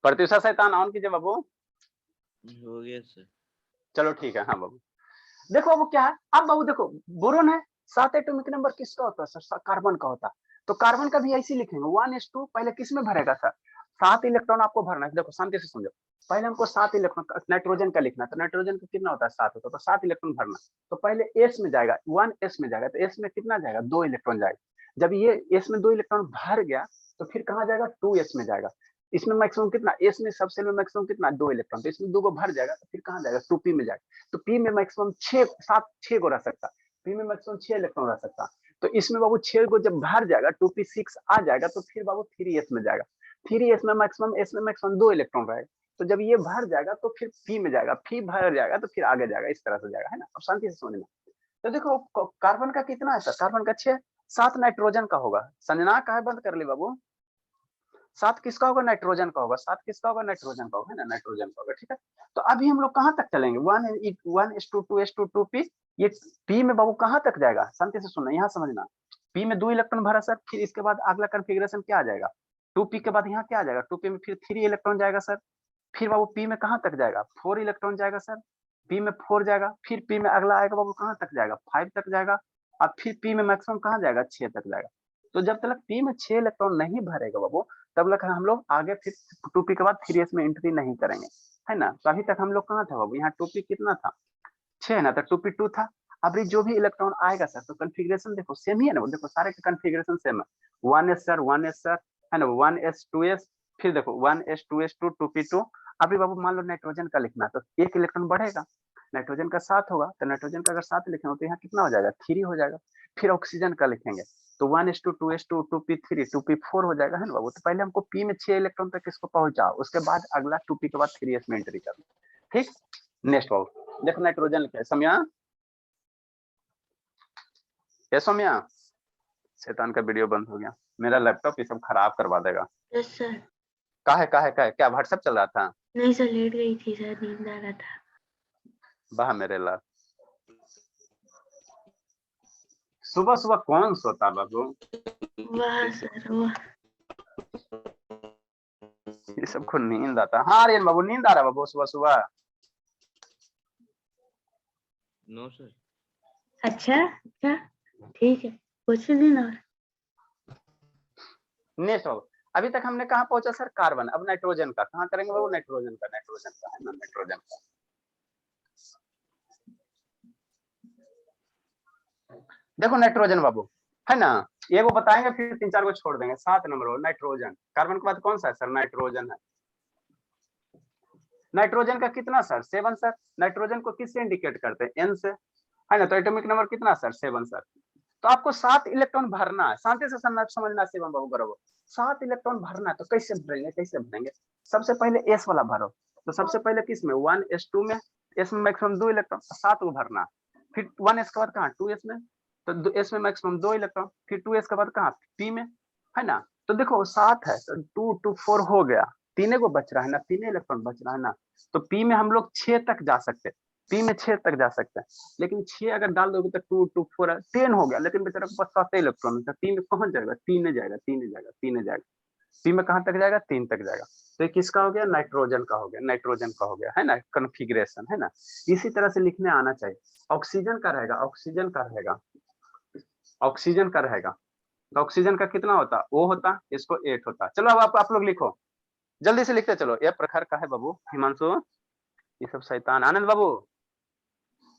प्रत्युषा शैतान ऑन कीजिए बाबू। हो गया सर। चलो ठीक है। हाँ बाबू देखो बाबू क्या है, अब बाबू देखो बोरोन है, 7 एटॉमिक नंबर किसका होता है सर? कार्बन का होता है। तो कार्बन का भी ऐसे लिखेंगे 1s2, पहले किस में भरेगा सर? 7 इलेक्ट्रॉन आपको भरना है। देखो शांति से समझो, पहले हमको 7 इलेक्ट्रॉन नाइट्रोजन का लिखना है, तो नाइट्रोजन का कितना होता है? 7 होता है, तो 7 इलेक्ट्रॉन भरना। तो पहले एस में जाएगा, 1s में जाएगा, तो एस में कितना जाएगा? 2 इलेक्ट्रॉन जाएगा। जब ये एस में 2 इलेक्ट्रॉन भर गया तो फिर कहाँ जाएगा? 2s में जाएगा। इसमें मैक्सिमम कितना? एस में सब सेल में मैक्सिमम कितना? 2 इलेक्ट्रॉन, तो इसमें 2 को भर जाएगा, तो फिर कहाँ जाएगा? 2p में जाएगा। तो p में मैक्सिमम 6 को रह सकता है, p में मैक्सिमम 6 इलेक्ट्रॉन रह सकता है। तो इसमें बाबू 6 को जब भर जाएगा, 2p6 आ जाएगा, तो फिर बाबू 3s में जाएगा। 3s में मैक्सिमम 2 इलेक्ट्रॉन रहेगा। तो जब ये भर जाएगा तो फिर p में जाएगा, p भर जाएगा तो फिर आगे जाएगा, इस तरह से जाएगा, है ना? अब शांति से समझना। तो देखो कार्बन का कितना है सर? कार्बन का 6, 7 नाइट्रोजन का होगा। संजना का है, बंद कर ली बाबू। सात किसका होगा? नाइट्रोजन का होगा। सात किसका होगा? नाइट्रोजन का होगा, है ना, नाइट्रोजन का होगा। ठीक है, तो अभी हम लोग कहाँ तक चलेंगे? 1:2 2:2 2p। ये p में बाबू कहाँ तक जाएगा? शांति से सुनना, यहाँ समझना। p में 2 इलेक्ट्रॉन भरा सर, फिर इसके बाद अगला कन्फिग्रेशन क्या आ जाएगा? 2p के बाद यहाँ क्या आ जाएगा? 2p में फिर 3 इलेक्ट्रॉन जाएगा सर। फिर बाबू p में कहाँ तक जाएगा? 4 इलेक्ट्रॉन जाएगा सर। p में 4 जाएगा, फिर p में अगला आएगा बाबू कहाँ तक जाएगा? 5 तक जाएगा। अब फिर p में मैक्सिमम कहाँ जाएगा? 6 तक जाएगा। तो जब तक p में 6 इलेक्ट्रॉन नहीं भरेगा बाबू, तब तक हम लोग आगे फिर 2p के बाद 3s में एंट्री नहीं करेंगे, है ना। तो अभी तक हम लोग कहाँ था बाबू? यहाँ 2p कितना था? 6 है ना, तो 2p 2 था। अब ये जो भी इलेक्ट्रॉन आएगा सर, तो कन्फिग्रेशन देखो सेम ही है ना, देखो सारे के कन्फिग्रेशन सेम है। 1s सर, 1s सर, है ना, 1s 2s, फिर देखो 1s 2s 2 2p2। अभी बाबू मान लो नाइट्रोजन का लिखना, तो एक इलेक्ट्रॉन बढ़ेगा, नाइट्रोजन का 7 होगा, तो नाइट्रोजन का अगर 7 लिखेंगे तो यहाँ कितना हो जाएगा? 3 हो जाएगा। फिर ऑक्सीजन का लिखेंगे तो 1s2 2s2 2p3 2p4 हो जाएगा, है ना बाबू। तो पहले हमको p में 6 इलेक्ट्रॉन तक इसको पहुंचाओ, उसके बाद अगला 2p के बाद 3s में एंट्री करना। ठीक, नेक्स्ट बाबू देखो नाइट्रोजन लिखा है। समया, ये सौम्या, शैतान का वीडियो बंद हो गया, मेरा लैपटॉप ये सब खराब करवा देगा। Yes sir. काहे क्या व्हाट्सएप चल रहा था? नहीं सर, लेट गई थी सर, नींद आ रहा था। वाह मेरे लाल, सुबह सुबह कौन सोता बाबू? वाह सर वाह। ये सबको नींद आता। हाँ अरे बाबू नींद आ रहा बाबू सुबह सुबह? No sir. अच्छा अच्छा, ठीक है, कुछ दिन और। नेक्स्ट बाबू, अभी तक हमने कहाँ पहुंचा सर? कार्बन। अब नाइट्रोजन का कहाँ करेंगे बाबू? नाइट्रोजन का है ना, नाइट्रोजन का। देखो नाइट्रोजन बाबू, है ना, ये वो बताएंगे फिर 3-4 को छोड़ देंगे। 7 नंबर हो नाइट्रोजन। कार्बन के बाद कौन सा है सर? नाइट्रोजन है। नाइट्रोजन का कितना सर? 7 सर। नाइट्रोजन को किससे इंडिकेट करते हैं? n से, है ना। तो एटॉमिक नंबर कितना सर? 7 सर। तो आपको 7 इलेक्ट्रॉन भरना है, शांति से समझना शिवम बाबू बराबर। 7 इलेक्ट्रॉन भरना है, तो कैसे भरेंगे? सबसे पहले s वाला भरो। तो सबसे पहले किस में? 1s2 में। s में मैक्सिमम 2 इलेक्ट्रॉन, 7 को भरना। फिर 1s के बाद कहाँ? 2s में। तो s में मैक्सिमम 2 इलेक्ट्रॉन, फिर 2s के बाद कहाँ? p में, है ना। तो देखो 7 है, तो 2 2 4 हो गया, 3 को बच रहा है ना, 3 इलेक्ट्रॉन बच रहा है ना। तो p में हम लोग 6 तक जा सकते हैं, p में 6 तक जा सकते हैं। लेकिन 6 अगर डाल दोगे तो 2 2 4 10 हो गया, लेकिन बेचारा के पास 7 इलेक्ट्रॉन है, 3 में कौन जाएगा? 3 जाएगा, 3 जाएगा, 3 जाएगा। p में कहाँ तक जाएगा? 3 तक जाएगा। तो ये किसका हो गया? नाइट्रोजन का हो गया, नाइट्रोजन का हो गया, है ना, कन्फिग्रेशन, है ना। इसी तरह से लिखने आना चाहिए। ऑक्सीजन का रहेगा, ऑक्सीजन का रहेगा, ऑक्सीजन का रहेगा। तो ऑक्सीजन का कितना होता? O होता, इसको 8 होता। चलो अब आप लोग लिखो, जल्दी से लिखते चलो। ये प्रखर का है बाबू, हिमांशु, ये सब शैतान। आनंद बाबू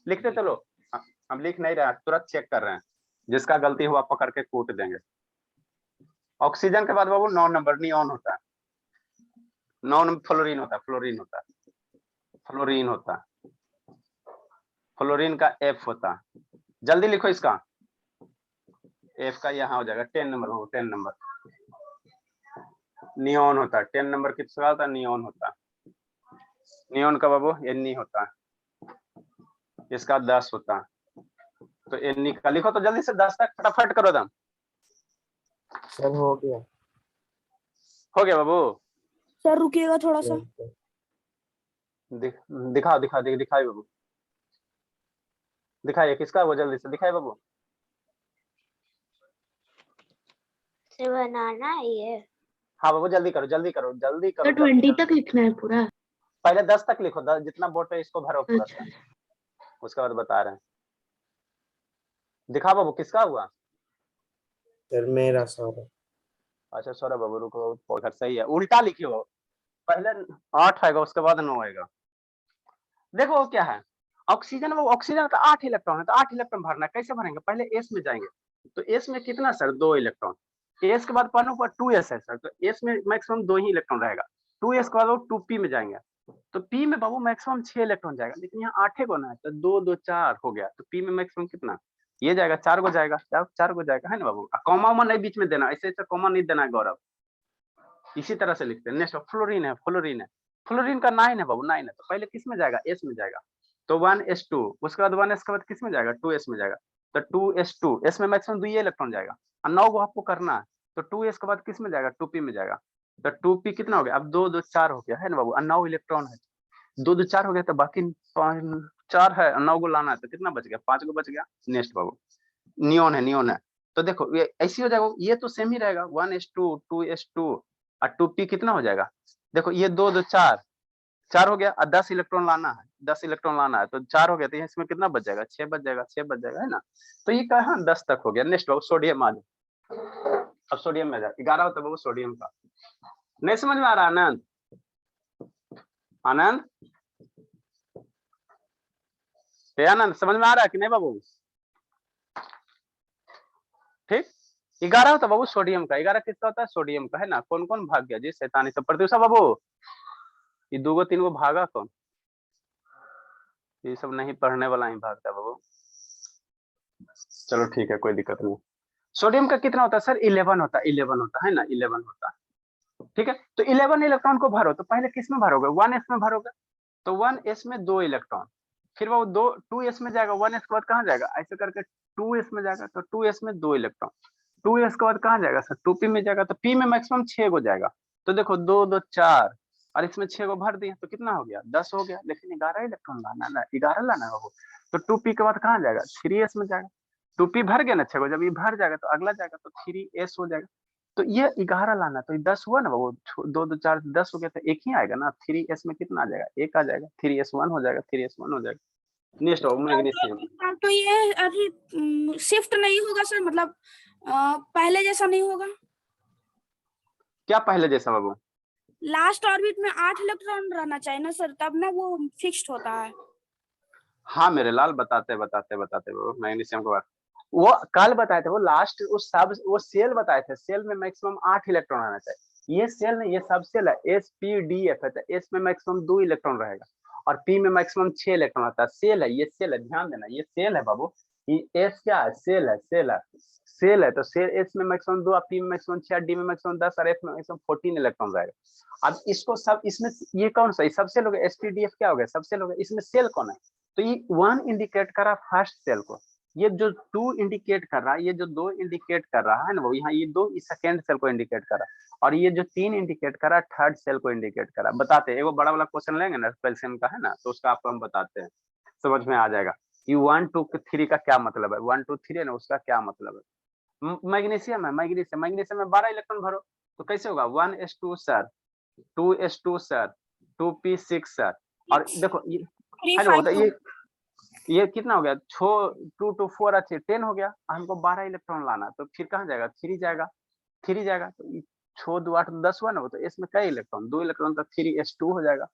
लिखते चलो, हम लिख नहीं रहे, तुरंत चेक कर रहे हैं, जिसका गलती हुआ पकड़ के कूट देंगे। ऑक्सीजन के बाद बाबू 9 नंबर नियॉन होता है, 9 नंबर फ्लोरीन होता है, फ्लोरीन होता है, फ्लोरीन होता है, फ्लोरीन का F होता है। जल्दी लिखो इसका, F का यहाँ हो जाएगा 10 नंबर हो, 10 नंबर नियॉन होता है। 10 नंबर किसका होता है? नियॉन होता है। नियॉन का बाबू Ni होता है, इसका 10 होता है। तो Ni का लिखो तो जल्दी से 10 तक फटाफट करो दम। सर हो गया। हो गया बाबू? सर रुकिएगा थोड़ा सा। दिखाओ बाबू, दिखाइए किसका वो, जल्दी से दिखाइए बाबू। से बनाना ये। हाँ बाबू जल्दी करो, जल्दी करो, जल्दी करो, तो 20 तक लिखना है पूरा। पहले 10 तक लिखो, 10 जितना बोर्ड है इसको भरो पूरा सा, उसके बाद बता रहे हैं। दिखा बाबू किसका हुआ? सर मेरा सर। अच्छा सौरभ बाबू रुको, पौधर सही है, उल्टा लिखियो, पहले 8 आएगा उसके बाद 9 आएगा। देखो वो क्या है, ऑक्सीजन, वो ऑक्सीजन का 8 इलेक्ट्रॉन है, तो 8 इलेक्ट्रॉन भरना है। कैसे भरेंगे? पहले एस में जाएंगे, तो एस में कितना सर? 2 इलेक्ट्रॉन। एस के बाद पानो पर 2s है सर, तो एस में मैक्सिमम 2 ही इलेक्ट्रॉन रहेगा। 2s के बाद वो 2p में जाएंगे, तो p में बाबू मैक्सिमम 6 इलेक्ट्रॉन जाएगा, लेकिन यहाँ 8 को ना है, तो 2 2 4 हो गया, तो p में मैक्सिमम कितना? ये जाएगा, 4 को जाएगा, 4 को जाएगा, है ना बाबू। कॉमा नहीं बीच में देना, ऐसे कॉमा नहीं देना है गौरव। इसी तरह से लिखते हैं। नेक्स्ट फ्लोरीन है, फ्लोरीन है, फ्लोरीन का 9 है बाबू, 9 है, तो पहले किस में जाएगा? एस में जाएगा, तो 1s2, उसके बाद 1s के बाद किस में जाएगा? 2s में जाएगा, तो 2s2, s में मैक्सिमम 2 इलेक्ट्रॉन जाएगा, और 9 को आपको करना है, तो 2s के बाद किस में जाएगा? 2p में जाएगा, तो 2p कितना हो गया, अब 2 2 4 हो गया है ना बाबू, और 9 इलेक्ट्रॉन है, 2 2 4 हो गया, तो बाकी 4 है, 9 को लाना है, तो कितना बच गया, 5 को बच गया। नेक्स्ट बाबू नियोन है, नियोन है, तो देखो ये ऐसी हो जाएगा, ये तो सेम ही रहेगा 1s2 2s2 और 2p कितना हो जाएगा, देखो ये 2 2 4 हो गया, और 10 इलेक्ट्रॉन लाना है, 10 इलेक्ट्रॉन लाना है, तो 4 हो गया, तो इसमें कितना बच जाएगा, 6 बच जाएगा, 6 बच जाएगा, है ना। तो ये कहा 10 तक हो गया। नेक्स्ट बाबू सोडियम आ जाए, अब सोडियम में आ जाए, 11 होता है बाबू सोडियम का। नहीं समझ में आ रहा आनंद, आनंद आनंद समझ में आ रहा है कि नहीं बाबू, ठीक। 11 होता है बाबू सोडियम का, 11 किसका होता है, सोडियम का, है ना। कौन कौन भाग गया जी, शैतानी सब प्रत्युषा बाबू, ये 2 गो 3 गो भागा कौन, ये सब नहीं पढ़ने वाला ही भागता बाबू। चलो ठीक है, कोई दिक्कत नहीं। सोडियम का कितना होता है सर, 11 होता है, 11 होता है ना, 11 होता है, ठीक है। तो 11 इलेक्ट्रॉन को भरो, तो पहले किस में भरोगे, 1s में भरोगे, तो 1s में 2 इलेक्ट्रॉन, फिर वो 2s में जाएगा, 1s के बाद कहाँ जाएगा, ऐसे करके 2s में जाएगा, तो 2s में 2 इलेक्ट्रॉन, 2s के बाद कहाँ जाएगा सर, 2p में जाएगा, तो p में मैक्सिमम 6 को जाएगा, तो देखो 2 2 4 और इसमें 6 को भर दिए, तो कितना हो गया, 10 हो गया, लेकिन 11 इलेक्ट्रॉन लाना है, 11 लाना है बाबू, तो 2p के बाद कहाँ जाएगा, 3s में जाएगा, 2p भर गया ना 6 को, जब ये भर जाएगा तो अगला जाएगा, तो 3s हो जाएगा, तो ये 11 लाना, तो 10 हुआ ना बाबू, 2 2 4 10 हो गया, तो एक ही आएगा ना, 3s में कितना आ जाएगा, एक आ जाएगा, 3s1 हो जाएगा, 3s1 हो जाएगा। नेक्स्ट हो मैग्नीशियम, तो ये अभी शिफ्ट नहीं होगा सर, मतलब पहले जैसा नहीं होगा, क्या पहले जैसा बाबू, लास्ट ऑर्बिट में 8 इलेक्ट्रॉन रहना चाहिए ना सर, तब ना वो फिक्स्ड होता है। हाँ मेरे लाल, बताते वो मैग्नीशियम के बाद, वो कल बताए थे, वो लास्ट वो सेल बताए थे, सेल में मैक्सिमम 8 इलेक्ट्रॉन आना चाहिए, ये सेल नहीं, ये सब सेल है, SPDF है, तो S में मैक्सिमम 2 इलेक्ट्रॉन रहेगा और P में मैक्सिमम 6 इलेक्ट्रॉन आता है, सेल है, ये सेल है, ध्यान देना, ये सेल है बाबू, ये S क्या है, सेल है, सेल है, तो सेल S में मैक्सिमम 2, P में मैक्सिमम 6, D में मैक्सिमम 10 और F में मैक्सिमम 14 इलेक्ट्रॉन रहेगा। अब इसको सब, इसमें ये कौन सा, सब सेल हो गया, SPDF क्या हो गया, सब सेल हो गया, इसमें सेल कौन है, तो ये 1 इंडिकेट कर रहा फर्स्ट सेल को, ये जो 2 इंडिकेट कर रहा है, ये जो 2 इंडिकेट कर रहा है ना वो, यहाँ ये 2 इस सेकेंड सेल को इंडिकेट कर रहा है, और ये जो 3 इंडिकेट कर रहा है थर्ड सेल को इंडिकेट कर रहा है। बताते हैं, वो बड़ा वाला क्वेश्चन लेंगे ना कैल्शियम का, है ना, तो उसका आपको हम बताते हैं, समझ में आ जाएगा कि 1 2 3 का क्या मतलब है, 1 2 3 है ना, उसका क्या मतलब है। मैग्नीशियम है, मैग्नीशियम में 12 इलेक्ट्रॉन भरो, तो कैसे होगा, 1s2 sir, 2s2 sir, 2p6 sir, और देखो ये है ना, होता ये कितना हो गया, 2 2 4 अच्छे 10 हो गया, हमको 12 इलेक्ट्रॉन लाना, तो फिर कहाँ जाएगा, 3 जाएगा, तो 6 2 8 10 हुआ ना, वो तो इसमें कई इलेक्ट्रॉन, 2 इलेक्ट्रॉन, तो 3s2 हो जाएगा।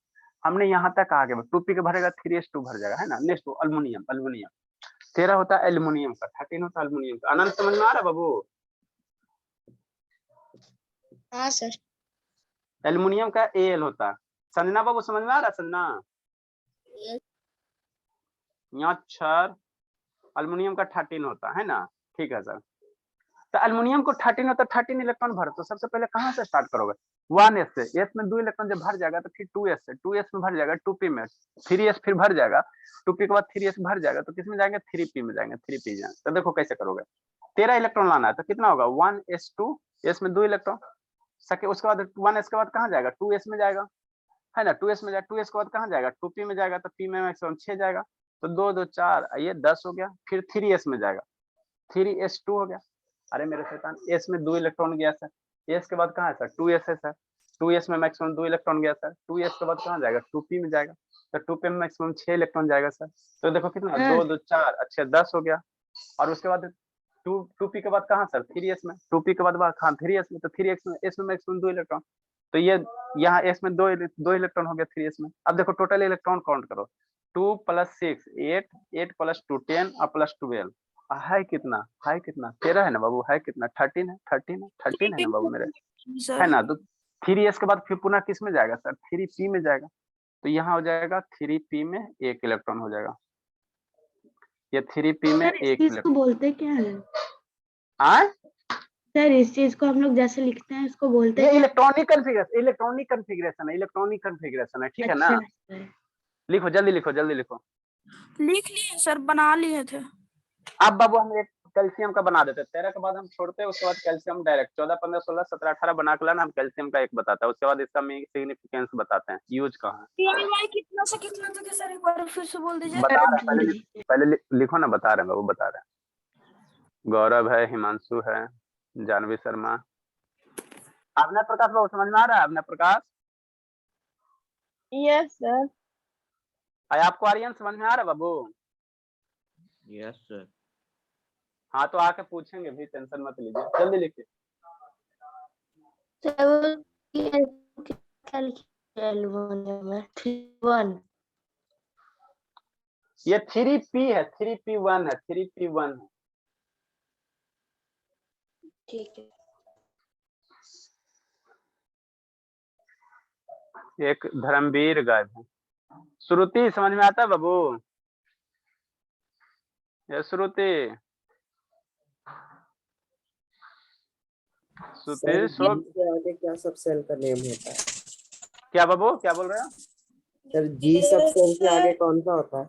हमने यहाँ तक आ गया, 2p के भरेगा 3s2 भर जाएगा, है ना। नेक्स्ट अल्युमिनियम 13 होता है एल्यूमिनियम का, 13 होता है एल्यूमिनियम का। आनंद समझ में आ रहा बाबू, हाँ सर। एल्यूमिनियम का Al होता है, संजना बाबू समझ में आ रहा है, संजना यहाँ क्षार, अल्युमिनियम का 13 होता है ना, ठीक है सर। तो अल्युमिनियम को 13 होता है, 13 इलेक्ट्रॉन भर, तो सबसे पहले कहाँ से स्टार्ट करोगे, 1s से, s में 2 इलेक्ट्रॉन जब भर जाएगा तो फिर 2s से, 2s में भर जाएगा 2p में, 3s फिर भर जाएगा, 2p के बाद 3s भर जाएगा, तो किसमें जाएंगे, 3p में जाएंगे, 3p जाएंगे। तो देखो कैसे करोगे, 13 इलेक्ट्रॉन लाना है, तो कितना होगा 1s2, s में 2 इलेक्ट्रॉन सके, उसके बाद 1s के बाद कहाँ जाएगा, 2s में जाएगा, है ना, 2s में जाएगा, 2s के बाद कहाँ जाएगा, 2p में जाएगा, तो p में मैक्सिमम 6 जाएगा, तो 2 2 4 ये 10 हो गया, फिर 3s में जाएगा, 3s2 हो गया, अरे मेरे शैतान, s में 2 इलेक्ट्रॉन गया सर, s के बाद कहाँ है सर, 2s है सर, 2s में मैक्सिमम 2 इलेक्ट्रॉन गया सर, 2s के बाद कहाँ जाएगा, 2p में जाएगा, तो 2p में मैक्सिमम 6 इलेक्ट्रॉन जाएगा सर, तो देखो कितना 2 2 4 अच्छा 10 हो गया, और उसके बाद 2p के बाद कहाँ सर, 3s में, 2p के बाद कहाँ 3s में, तो 3s में s में मैक्सिमम 2 इलेक्ट्रॉन, तो ये यहाँ s में 2 इलेक्ट्रॉन हो गया 3s में। अब देखो टोटल इलेक्ट्रॉन काउंट करो, 2 + 6 8 8 + 2 10 और प्लस 12 है कितना, 13 है ना बाबू, है कितना 13 है ना बाबू मेरे, है ना। तो 3s के बाद फिर पुनः किस में जाएगा सर, 3p में जाएगा, तो यहाँ हो जाएगा 3p में 1 इलेक्ट्रॉन हो जाएगा, ये 3p में 1 इलेक्ट्रॉन बोलते क्या है आए सर, इस चीज को हम लोग जैसे लिखते हैं इसको बोलते ये हैं इलेक्ट्रॉनिक कन्फिग्रेशन है, ठीक है ना। लिखो जल्दी लिखो लिख लिए सर, बना लिए थे। अब बाबू हम एक कैल्शियम का बना देते हैं। 13 के बाद हम छोड़ते हैं, उसके बाद कैल्शियम डायरेक्ट 14, 15, 16, 17, 18 बना के लाना, हम कैल्शियम का एक बताता है, उसके बाद इसका सिग्निफिकेंस बताते हैं, यूज कहाँ है। PIY कितना से कितना तक है सर, एक बार फिर से बोल दीजिए। बता रहे हैं, पहले लिखो ना, बता रहे हैं, वो बता रहे हैं। गौरव है, हिमांशु है, जानवी शर्मा, अभिनव प्रकाश बाबू समझ में आ रहा है? अभिनव प्रकाश, यस सर। आपको आर्यन समझ में आ रहा है बाबू? Yes sir. हाँ तो आके पूछेंगे भी, टेंशन मत लीजिए, जल्दी लिखिए। ये 3p है, 3p1 है, 3p1 है। ठीक है। एक धर्मवीर गायब है। श्रुति समझ में आता है बाबू? ये श्रुति, सर सो जी से आगे क्या सब सेल का नेम होता है? क्या बाबू, क्या बोल रहे हो? सर जी सब सेल के आगे कौन सा होता है?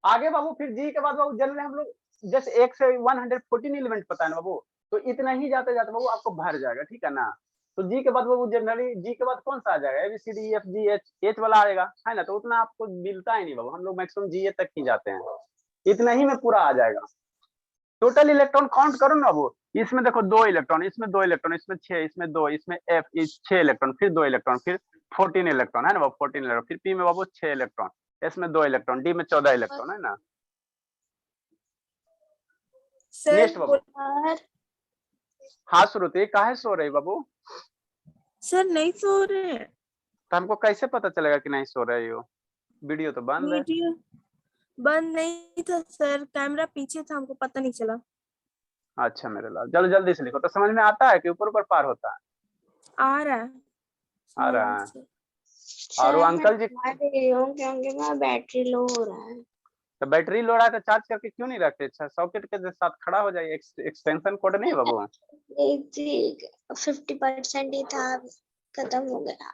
आगे बाबू फिर जी के बाद बाबू जनरली हम लोग जैसे 1 से 114 एलिमेंट पता है ना बाबू, तो इतना ही जाते जाते बाबू आपको भर जाएगा, ठीक है ना। तो जी के बाद बाबू जनरली जी के बाद कौन सा आ जाएगा? ABCD EF G H वाला आएगा, है ना। तो उतना आपको मिलता ही नहीं बाबू, हम लोग मैक्सिमम GA तक ही जाते हैं, इतना ही में पूरा आ जाएगा। टोटल इलेक्ट्रॉन काउंट करो ना बाबू, इसमें देखो 2 इलेक्ट्रॉन, इसमें 2 इलेक्ट्रॉन, इसमें 6, इसमें 2, इसमें F 6 इलेक्ट्रॉन, फिर 2 इलेक्ट्रॉन, फिर 14 इलेक्ट्रॉन, है ना बाबू, 14 इलेक्ट्रॉन, फिर P में बाबू 6 इलेक्ट्रॉन, S में 2 इलेक्ट्रॉन, D में 14 इलेक्ट्रॉन, है ना। नेक्स्ट बाबू। हाँ श्रुति, काहे सो रही बाबू? सर नहीं सो रहे हैं। तो हमको कैसे पता चलेगा कि नहीं सो रही हो? वीडियो तो बंद है। वीडियो बंद नहीं था सर, कैमरा पीछे था, हमको पता नहीं चला। अच्छा मेरे लाल, जल्दी जल्दी से लिखो। तो समझ में आता है कि ऊपर ऊपर पार होता है? आ रहा है। आ रहा है। और वो अंकल जी, क्योंकि मेरा बैटरी लो हो रहा है। तो बैटरी लो रहा है तो चार्ज करके क्यों नहीं रखते? अच्छा सॉकेट के साथ खड़ा हो जाइए, एक्सटेंशन कोड नहीं है बाबू? 50% ही था, खत्म हो गया।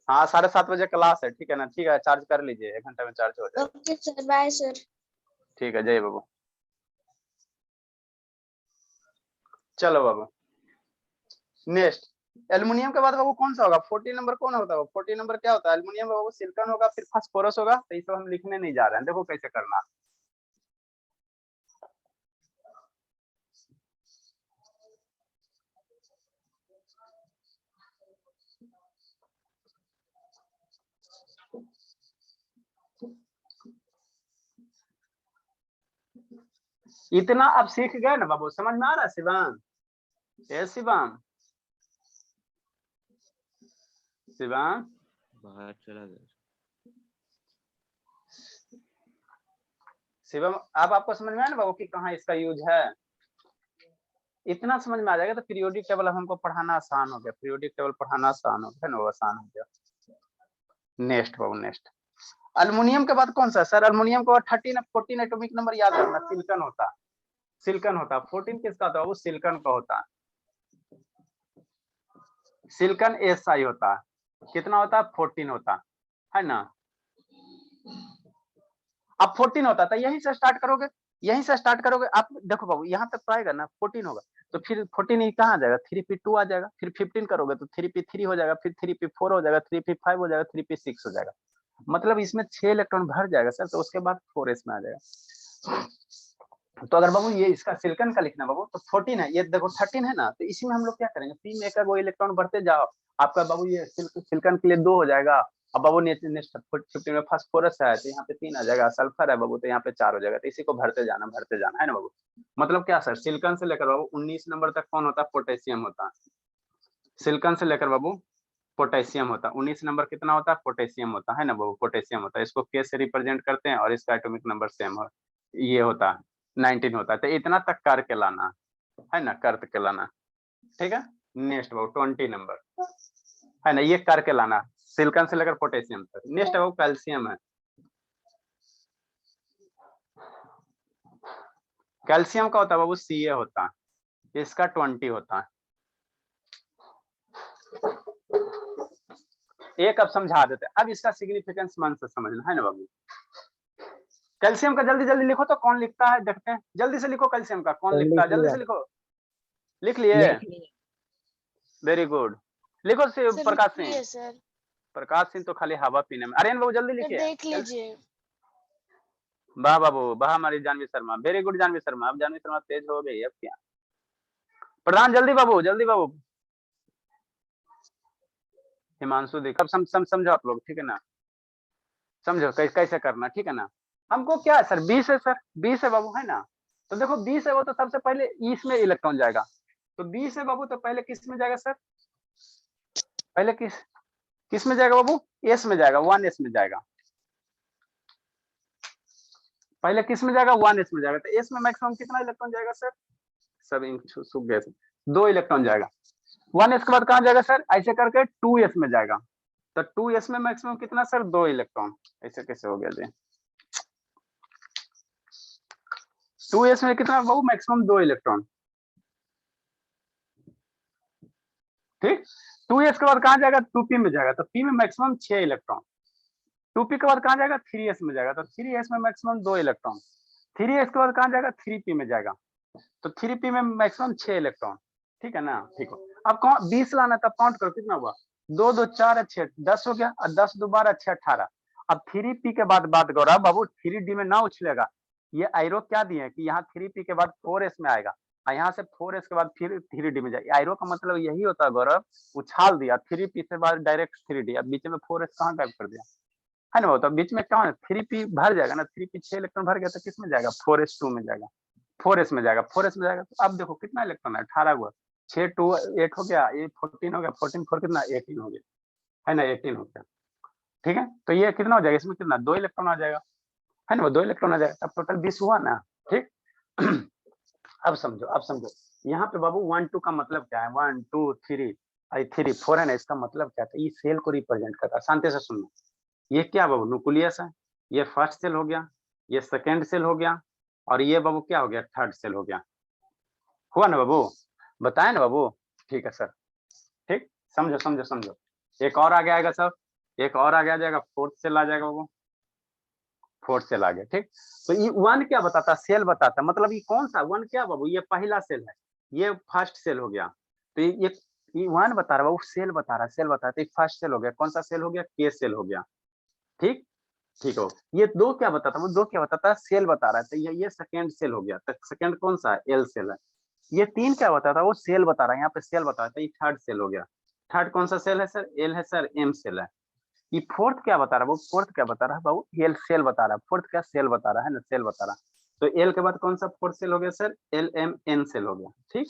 हाँ 7:30 बजे क्लास है, ठीक है ना, ठीक है, चार्ज कर लीजिए, 1 घंटे में चार्ज हो जाएगा। Okay sir, bye sir. ठीक है, जय बाबू। चलो बाबू नेक्स्ट, एल्युमिनियम के बाद बाबू कौन सा होगा? 14 नंबर कौन होता है? 14 नंबर क्या होता है? एल्युमिनियम बाबू सिलिकॉन होगा, फिर फास्फोरस होगा। तो ये सब हम लिखने नहीं जा रहे हैं, देखो कैसे करना। इतना अब सीख गए ना बाबू, समझ में आ रहा है शिवांग? शिवांग, शिवांग बाहर चला गया। शिवम, अब आपको समझ में आया ना बाबू कि कहाँ इसका यूज है? इतना समझ में आ जाएगा तो पीरियोडिक टेबल हमको पढ़ाना आसान हो गया, पीरियोडिक टेबल पढ़ाना आसान हो गया ना, वो आसान हो गया। नेक्स्ट बाबू नेक्स्ट, अल्युमिनियम के बाद कौन सा? सर अल्युमिनियम को 14 एटॉमिक नंबर याद रखना, सिलिकॉन होता, सिलिकॉन होता। 14 किसका होता है? वो सिलिकॉन का होता है, सिलिकॉन SI होता है। कितना होता है? 14 होता है ना। अब 14 होता था, यहीं से स्टार्ट करोगे, यहीं से स्टार्ट करोगे आप। देखो बाबू यहाँ तक तो आएगा ना, 14 होगा, तो फिर 14 कहाँ आ जाएगा? 3p2 आ जाएगा, फिर 15 करोगे तो 3p3 हो जाएगा, फिर 3p4 हो जाएगा, 3p5 हो जाएगा, 3p6 हो जाएगा। मतलब इसमें 6 इलेक्ट्रॉन भर जाएगा सर, तो उसके बाद 4s में आ जाएगा। तो अगर बाबू ये इसका सिलिकॉन का लिखना बाबू, तो 14 है, ये देखो 13 है ना, तो इसी में हम लोग क्या करेंगे? P में एक इलेक्ट्रॉन बढ़ते जाओ, आपका बाबू ये सिलिकॉन के लिए 2 हो जाएगा। अब बाबू नेक्स्ट 15 में फास्फोरस है, तो यहाँ पे 3 आ जाएगा, सल्फर है बाबू, तो यहाँ पे 4 हो जाएगा। तो इसी को भरते जाना है ना बाबू। मतलब क्या सर, सिलिकॉन से लेकर बाबू 19 नंबर तक कौन होता है? पोटेशियम होता है। सिलिकॉन से लेकर बाबू पोटेशियम होता है। 19 नंबर कितना होता है? पोटेशियम होता है ना बाबू, पोटेशियम होता है। इसको K से रिप्रेजेंट करते हैं और इसका एटॉमिक नंबर सेम है, ये होता है 19 होता है। तो इतना तक करके लाना है ना, करके लाना, ठीक है। नेक्स्ट बाबू 20 नंबर है ना, ये करके लाना, सिलिकॉन से लेकर पोटेशियम तक। नेक्स्ट बाबू कैल्शियम है। कैल्शियम का होता है बाबू Ca होता है, इसका 20 होता है। एक अब समझा देते हैं, अब इसका सिग्निफिकेंस मन से समझना है ना बाबू। कैल्शियम का जल्दी जल्दी लिखो तो कौन लिखता है देखते हैं, जल्दी से लिखो कैल्शियम का कौन लिखता है, जल्दी से लिखो। लिख लिए, वेरी गुड। लिखो प्रकाश सिंह। सर प्रकाश सिंह तो खाली हवा पीने में। आर्यन बाबू जल्दी लिखिए। देख लीजिए। वाह बाबू वाह, हमारी जानवी शर्मा, वेरी गुड जानवी शर्मा। अब जानवी शर्मा तेज हो गई, अब क्या। प्रधान जल्दी बाबू, जल्दी बाबू। हिमांशु देख, अब समझो आप लोग, ठीक है ना, समझो कैसे करना, ठीक है ना। हमको क्या है सर, 20 है सर, 20 है बाबू, है ना। तो देखो 20 है वो, तो सबसे पहले इसमें इलेक्ट्रॉन जाएगा। तो 20 है बाबू, तो पहले किस में जाएगा सर, पहले किस में जाएगा बाबू, एस में जाएगा, 1s में जाएगा। पहले किस में जाएगा, 1s में जाएगा। तो एस में मैक्सिमम कितना इलेक्ट्रॉन जाएगा सर, सब सूख गए, 2 इलेक्ट्रॉन जाएगा। 1s के बाद कहाँ जाएगा सर, ऐसे करके 2s में जाएगा। तो 2s में मैक्सिमम कितना सर, 2 इलेक्ट्रॉन। ऐसे कैसे हो गया जी, 2s में कितना बाबू, मैक्सिमम 2 इलेक्ट्रॉन, ठीक। 2s के बाद कहाँ जाएगा, 2p में जाएगा। तो p में मैक्सिमम 6 इलेक्ट्रॉन। 2p के बाद कहाँ जाएगा, 3s में जाएगा। तो 3s में मैक्सिमम 2 इलेक्ट्रॉन। 3s के बाद कहाँ जाएगा, 3p में जाएगा। तो 3p में मैक्सिमम 6 इलेक्ट्रॉन, ठीक है ना। ठीक हो, अब 20 लाना, तब काउंट करो कितना हुआ, 2 2 4 6 10 हो गया, और 10 2 12 6 18। अब 3p के बाद बात गौरव बाबू 3d में ना उछलेगा। ये आयरो क्या दिए कि यहाँ 3p के बाद 4s में आएगा, और यहाँ से 4s के बाद फिर 3d में जाएगा। आयरो का मतलब यही होता है गौरव, उछाल दिया 3p से बाद डायरेक्ट 3d। अब बीच में 4s कहाँ गायब कर दिया, है ना। वो तो बीच में क्या है, 3p भर जाएगा ना, 3p 6 इलेक्ट्रॉन भर गया, तो किस में जाएगा, 4s2 में जाएगा, 4s में जाएगा, 4s में जाएगा। तो अब देखो कितना इलेक्ट्रॉन है, 18 हुआ, 6 2 8 हो गया, ये 14 हो गया, 14 4 कितना 18 हो गया, है ना, 18 हो गया, ठीक है। तो ये कितना हो जाएगा, इसमें कितना 2 इलेक्ट्रॉन आ जाएगा, है ना, वो 2 इलेक्ट्रॉन आ जाएगा। अब टोटल 20 हुआ ना, ठीक। अब समझो यहाँ पे बाबू 1 2 का मतलब क्या है, 1 2 3 3 4 है ना, इसका मतलब क्या था, ये सेल को रिप्रेजेंट करता है। शांति से सुनना, ये क्या बाबू, न्यूक्लियस है, ये फर्स्ट सेल हो गया, ये सेकेंड सेल हो गया, और ये बाबू क्या हो गया, थर्ड सेल हो गया। हुआ ना बाबू, बताए ना बाबू, ठीक है सर, ठीक। समझो, एक और आगे आएगा सर, एक और आगे आ जाएगा, फोर्थ सेल आ जाएगा बाबू, फोर्थ सेल आ गया, ठीक। तो ये 1 क्या बताता है, सेल बताता है, मतलब ये कौन सा 1 क्या बाबू, ये पहला सेल है, ये फर्स्ट सेल हो गया। तो ये 1 बता रहा है बाबू, सेल बता रहा है, सेल बता रहा है। तो फर्स्ट सेल हो गया, कौन सा सेल हो गया, के सेल हो गया, ठीक हो। ये 2 क्या बताता है, वो 2 क्या बताता है, सेल बता रहा है। तो ये सेकेंड सेल हो गया, तो सेकेंड कौन सा है, एल सेल है। ये 3 क्या बताता है, वो सेल बता रहा है, यहाँ पे सेल बता रहा है। ये थर्ड सेल हो गया, थर्ड कौन सा सेल है सर, एल है सर, एम सेल है। ये फोर्थ क्या बता रहा है, वो फोर्थ क्या बता रहा है बाबू, एल सेल बता रहा है, फोर्थ क्या सेल बता रहा है ना, सेल बता रहा है। तो एल के बाद कौन सा फोर्थ सेल हो गया sir, L M N shell हो गया, ठीक।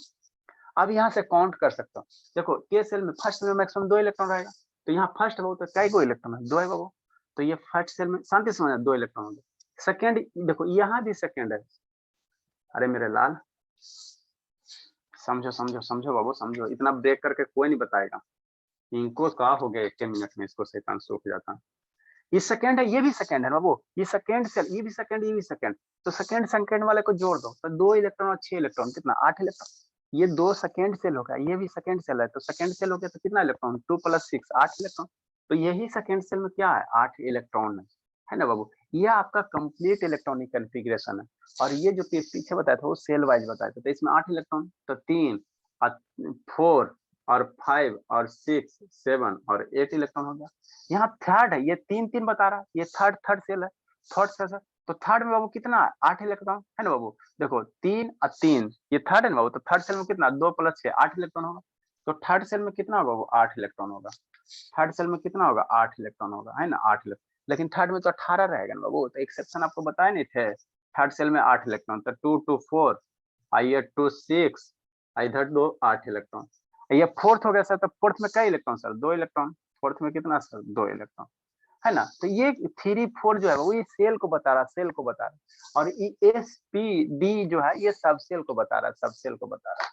अब यहाँ से काउंट कर सकता हूँ, देखो के सेल में फर्स्ट में मैक्सिमम 2 इलेक्ट्रॉन रहेगा। तो यहाँ फर्स्ट बाबू तो क्या इलेक्ट्रॉन है, 2 है बाबू। तो ये फर्स्ट सेल में शांति से 2 इलेक्ट्रॉन हो गए। सेकेंड देखो यहाँ भी सेकेंड है, अरे मेरे लाल समझो बाबू, समझो, इतना ब्रेक करके कोई नहीं बताएगा। इनको का हो गया 1 मिनट में, इसको शैतान सूख जाता। ये सेकंड है, ये भी सेकंड है बाबू, ये सेकंड सेल, ये भी सेकंड, ये भी सेकंड। तो सेकंड वाले को जोड़ दो, तो 2 इलेक्ट्रॉन और 6 इलेक्ट्रॉन कितना 8 इलेक्ट्रॉन। ये 2 सेकंड सेल हो गया, ये भी सेकंड सेल है, तो सेकंड सेल हो गया तो कितना इलेक्ट्रॉन, 2 + 6 8 इलेक्ट्रॉन। तो यही सेकंड सेल में क्या है, 8 इलेक्ट्रॉन है ना बाबू। ये आपका कंप्लीट इलेक्ट्रॉनिक कॉन्फ़िगरेशन है। और ये जो पीछे बताया था वो सेल वाइज बताया था। तो इसमें 8 इलेक्ट्रॉन, तो 3 और 4 और 5 और 6 7 और 8 इलेक्ट्रॉन हो गया। यहाँ थर्ड है, ये 3 बता रहा है, ये थर्ड सेल है, थर्ड सेल है। तो थर्ड में बाबू कितना है, 8 इलेक्ट्रॉन है ना बाबू। देखो 3 और 3, ये थर्ड है ना बाबू। तो थर्ड सेल में कितना, 2 + 6 8 इलेक्ट्रॉन होगा। तो थर्ड सेल में कितना होगा बाबू, 8 इलेक्ट्रॉन होगा। थर्ड सेल में कितना होगा, 8 इलेक्ट्रॉन होगा, है ना, 8 इलेक्ट्रॉन। लेकिन थर्ड में तो 18 रहेगा ना बाबू। तो एक्सेप्शन आपको बताए नहीं थे, थर्ड सेल में 8 इलेक्ट्रॉन। तो 2 2 4 आइए 2 6 इधर 2 8 इलेक्ट्रॉन। ये फोर्थ हो गया सर। तो फोर्थ में कई इलेक्ट्रॉन सर, 2 इलेक्ट्रॉन। फोर्थ में कितना सर, 2 इलेक्ट्रॉन, है ना। तो ये 3 4 जो है वो ये सेल को बता रहा, सेल को बता रहा। और एस पी डी जो है ये सब सेल को बता रहा, सब सेल को बता रहा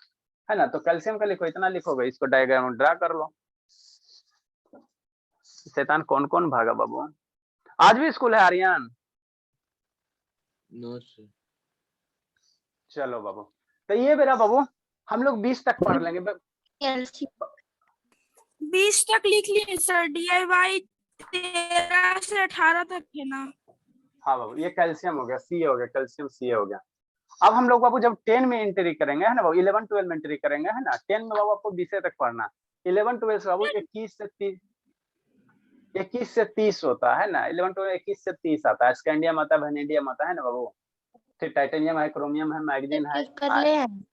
है ना। तो कैल्शियम का लिखो, इतना लिखोगे, इसको डायग्राम ड्रा कर लो। शैतान कौन कौन भागा बाबू, आज भी स्कूल है आर्यन? No sir. चलो बाबू, तो ये मेरा बाबू हम लोग 20 तक पढ़ लेंगे। 20 तक लिख लिए सर, DIY 13 से 18 तक है ना। हाँ बाबू, ये कैल्शियम हो गया, सी हो गया, कैल्शियम सी हो गया। अब हम लोग बाबू जब 10 में एंट्री करेंगे, है ना बाबू, 11 12 में एंट्री करेंगे, है ना, 10 में बाबू आपको 20 तक पढ़ना, 11 12 से बाबू 21 से 30 होता है ना, 11 12 21 से 30 आता है, स्कैंडियम आता है, वेनेडियम आता है ना बाबू, फिर टाइटेनियम है, क्रोमियम है, मैग्नीशियम है। कर ले हैं।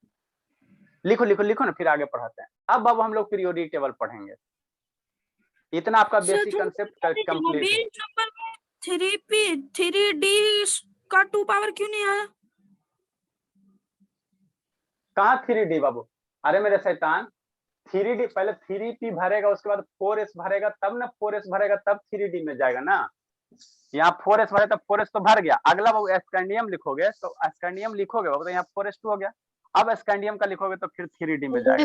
लिखो लिखो लिखो ना, फिर आगे पढ़ाते हैं। अब बाबू हम लोग पीरियोडिक टेबल पढ़ेंगे, इतना आपका सर बेसिक थोड़ा कंसेप्ट बता दीजिए ना, कंप्लीट है। बेस नंबर में 3D का 2 पावर क्यों नहीं आया? कहाँ 3D बाबू? अरे मेरे शैतान, 3D पहले 3P भरेगा, उसके बाद 4S भरेगा, तब ना 4S भरेगा, तब 3D में जाएगा ना। यहाँ 4S भरे तब 4S तो भर गया, अगला बाबू स्कैंडियम लिखोगे तो स्कैंडियम लिखोगे बाबू तो यहाँ 4S2 हो गया। अब स्कैंडियम का लिखोगे तो फिर 3D में जाएगा,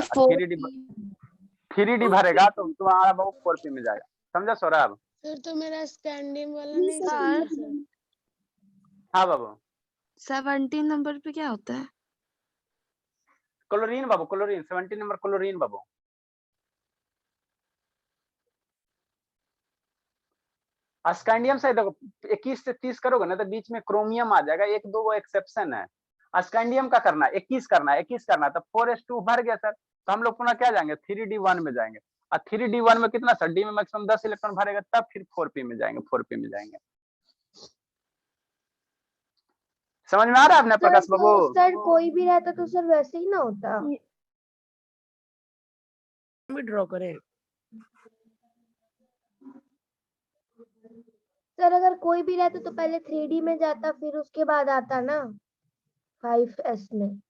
3D भरेगा तो तुम्हारा बाबू 4P में जाएगा। समझा सौरभ? सर तो मेरा स्कैंडियम वाला नहीं सर। चल रहा। हाँ बाबू, 17 नंबर पे क्या होता है? क्लोरीन बाबू, क्लोरीन 17 नंबर क्लोरीन बाबू। स्कैंडियम से देखो 21 से 30 करोगे ना तो बीच में क्रोमियम आ जाएगा, एक दो वो एक्सेप्शन है। स्कैंडियम का करना है 21 करना है, 21 करना है, तो 4S2 भर गया सर, तो हम लोग पुनः क्या जाएंगे 3D1 में जाएंगे, और 3D1 में कितना सर, डी में मैक्सिमम 10 इलेक्ट्रॉन भरेगा, तब फिर 4P में जाएंगे, 4P में जाएंगे। समझ में आ रहा है आपने प्रकाश बाबू? सर कोई भी रहता तो सर वैसे ही ना होता। भी ड्रॉ करें। सर अगर कोई भी रहता तो पहले 3D में जाता, फिर उसके बाद आता ना 5S में।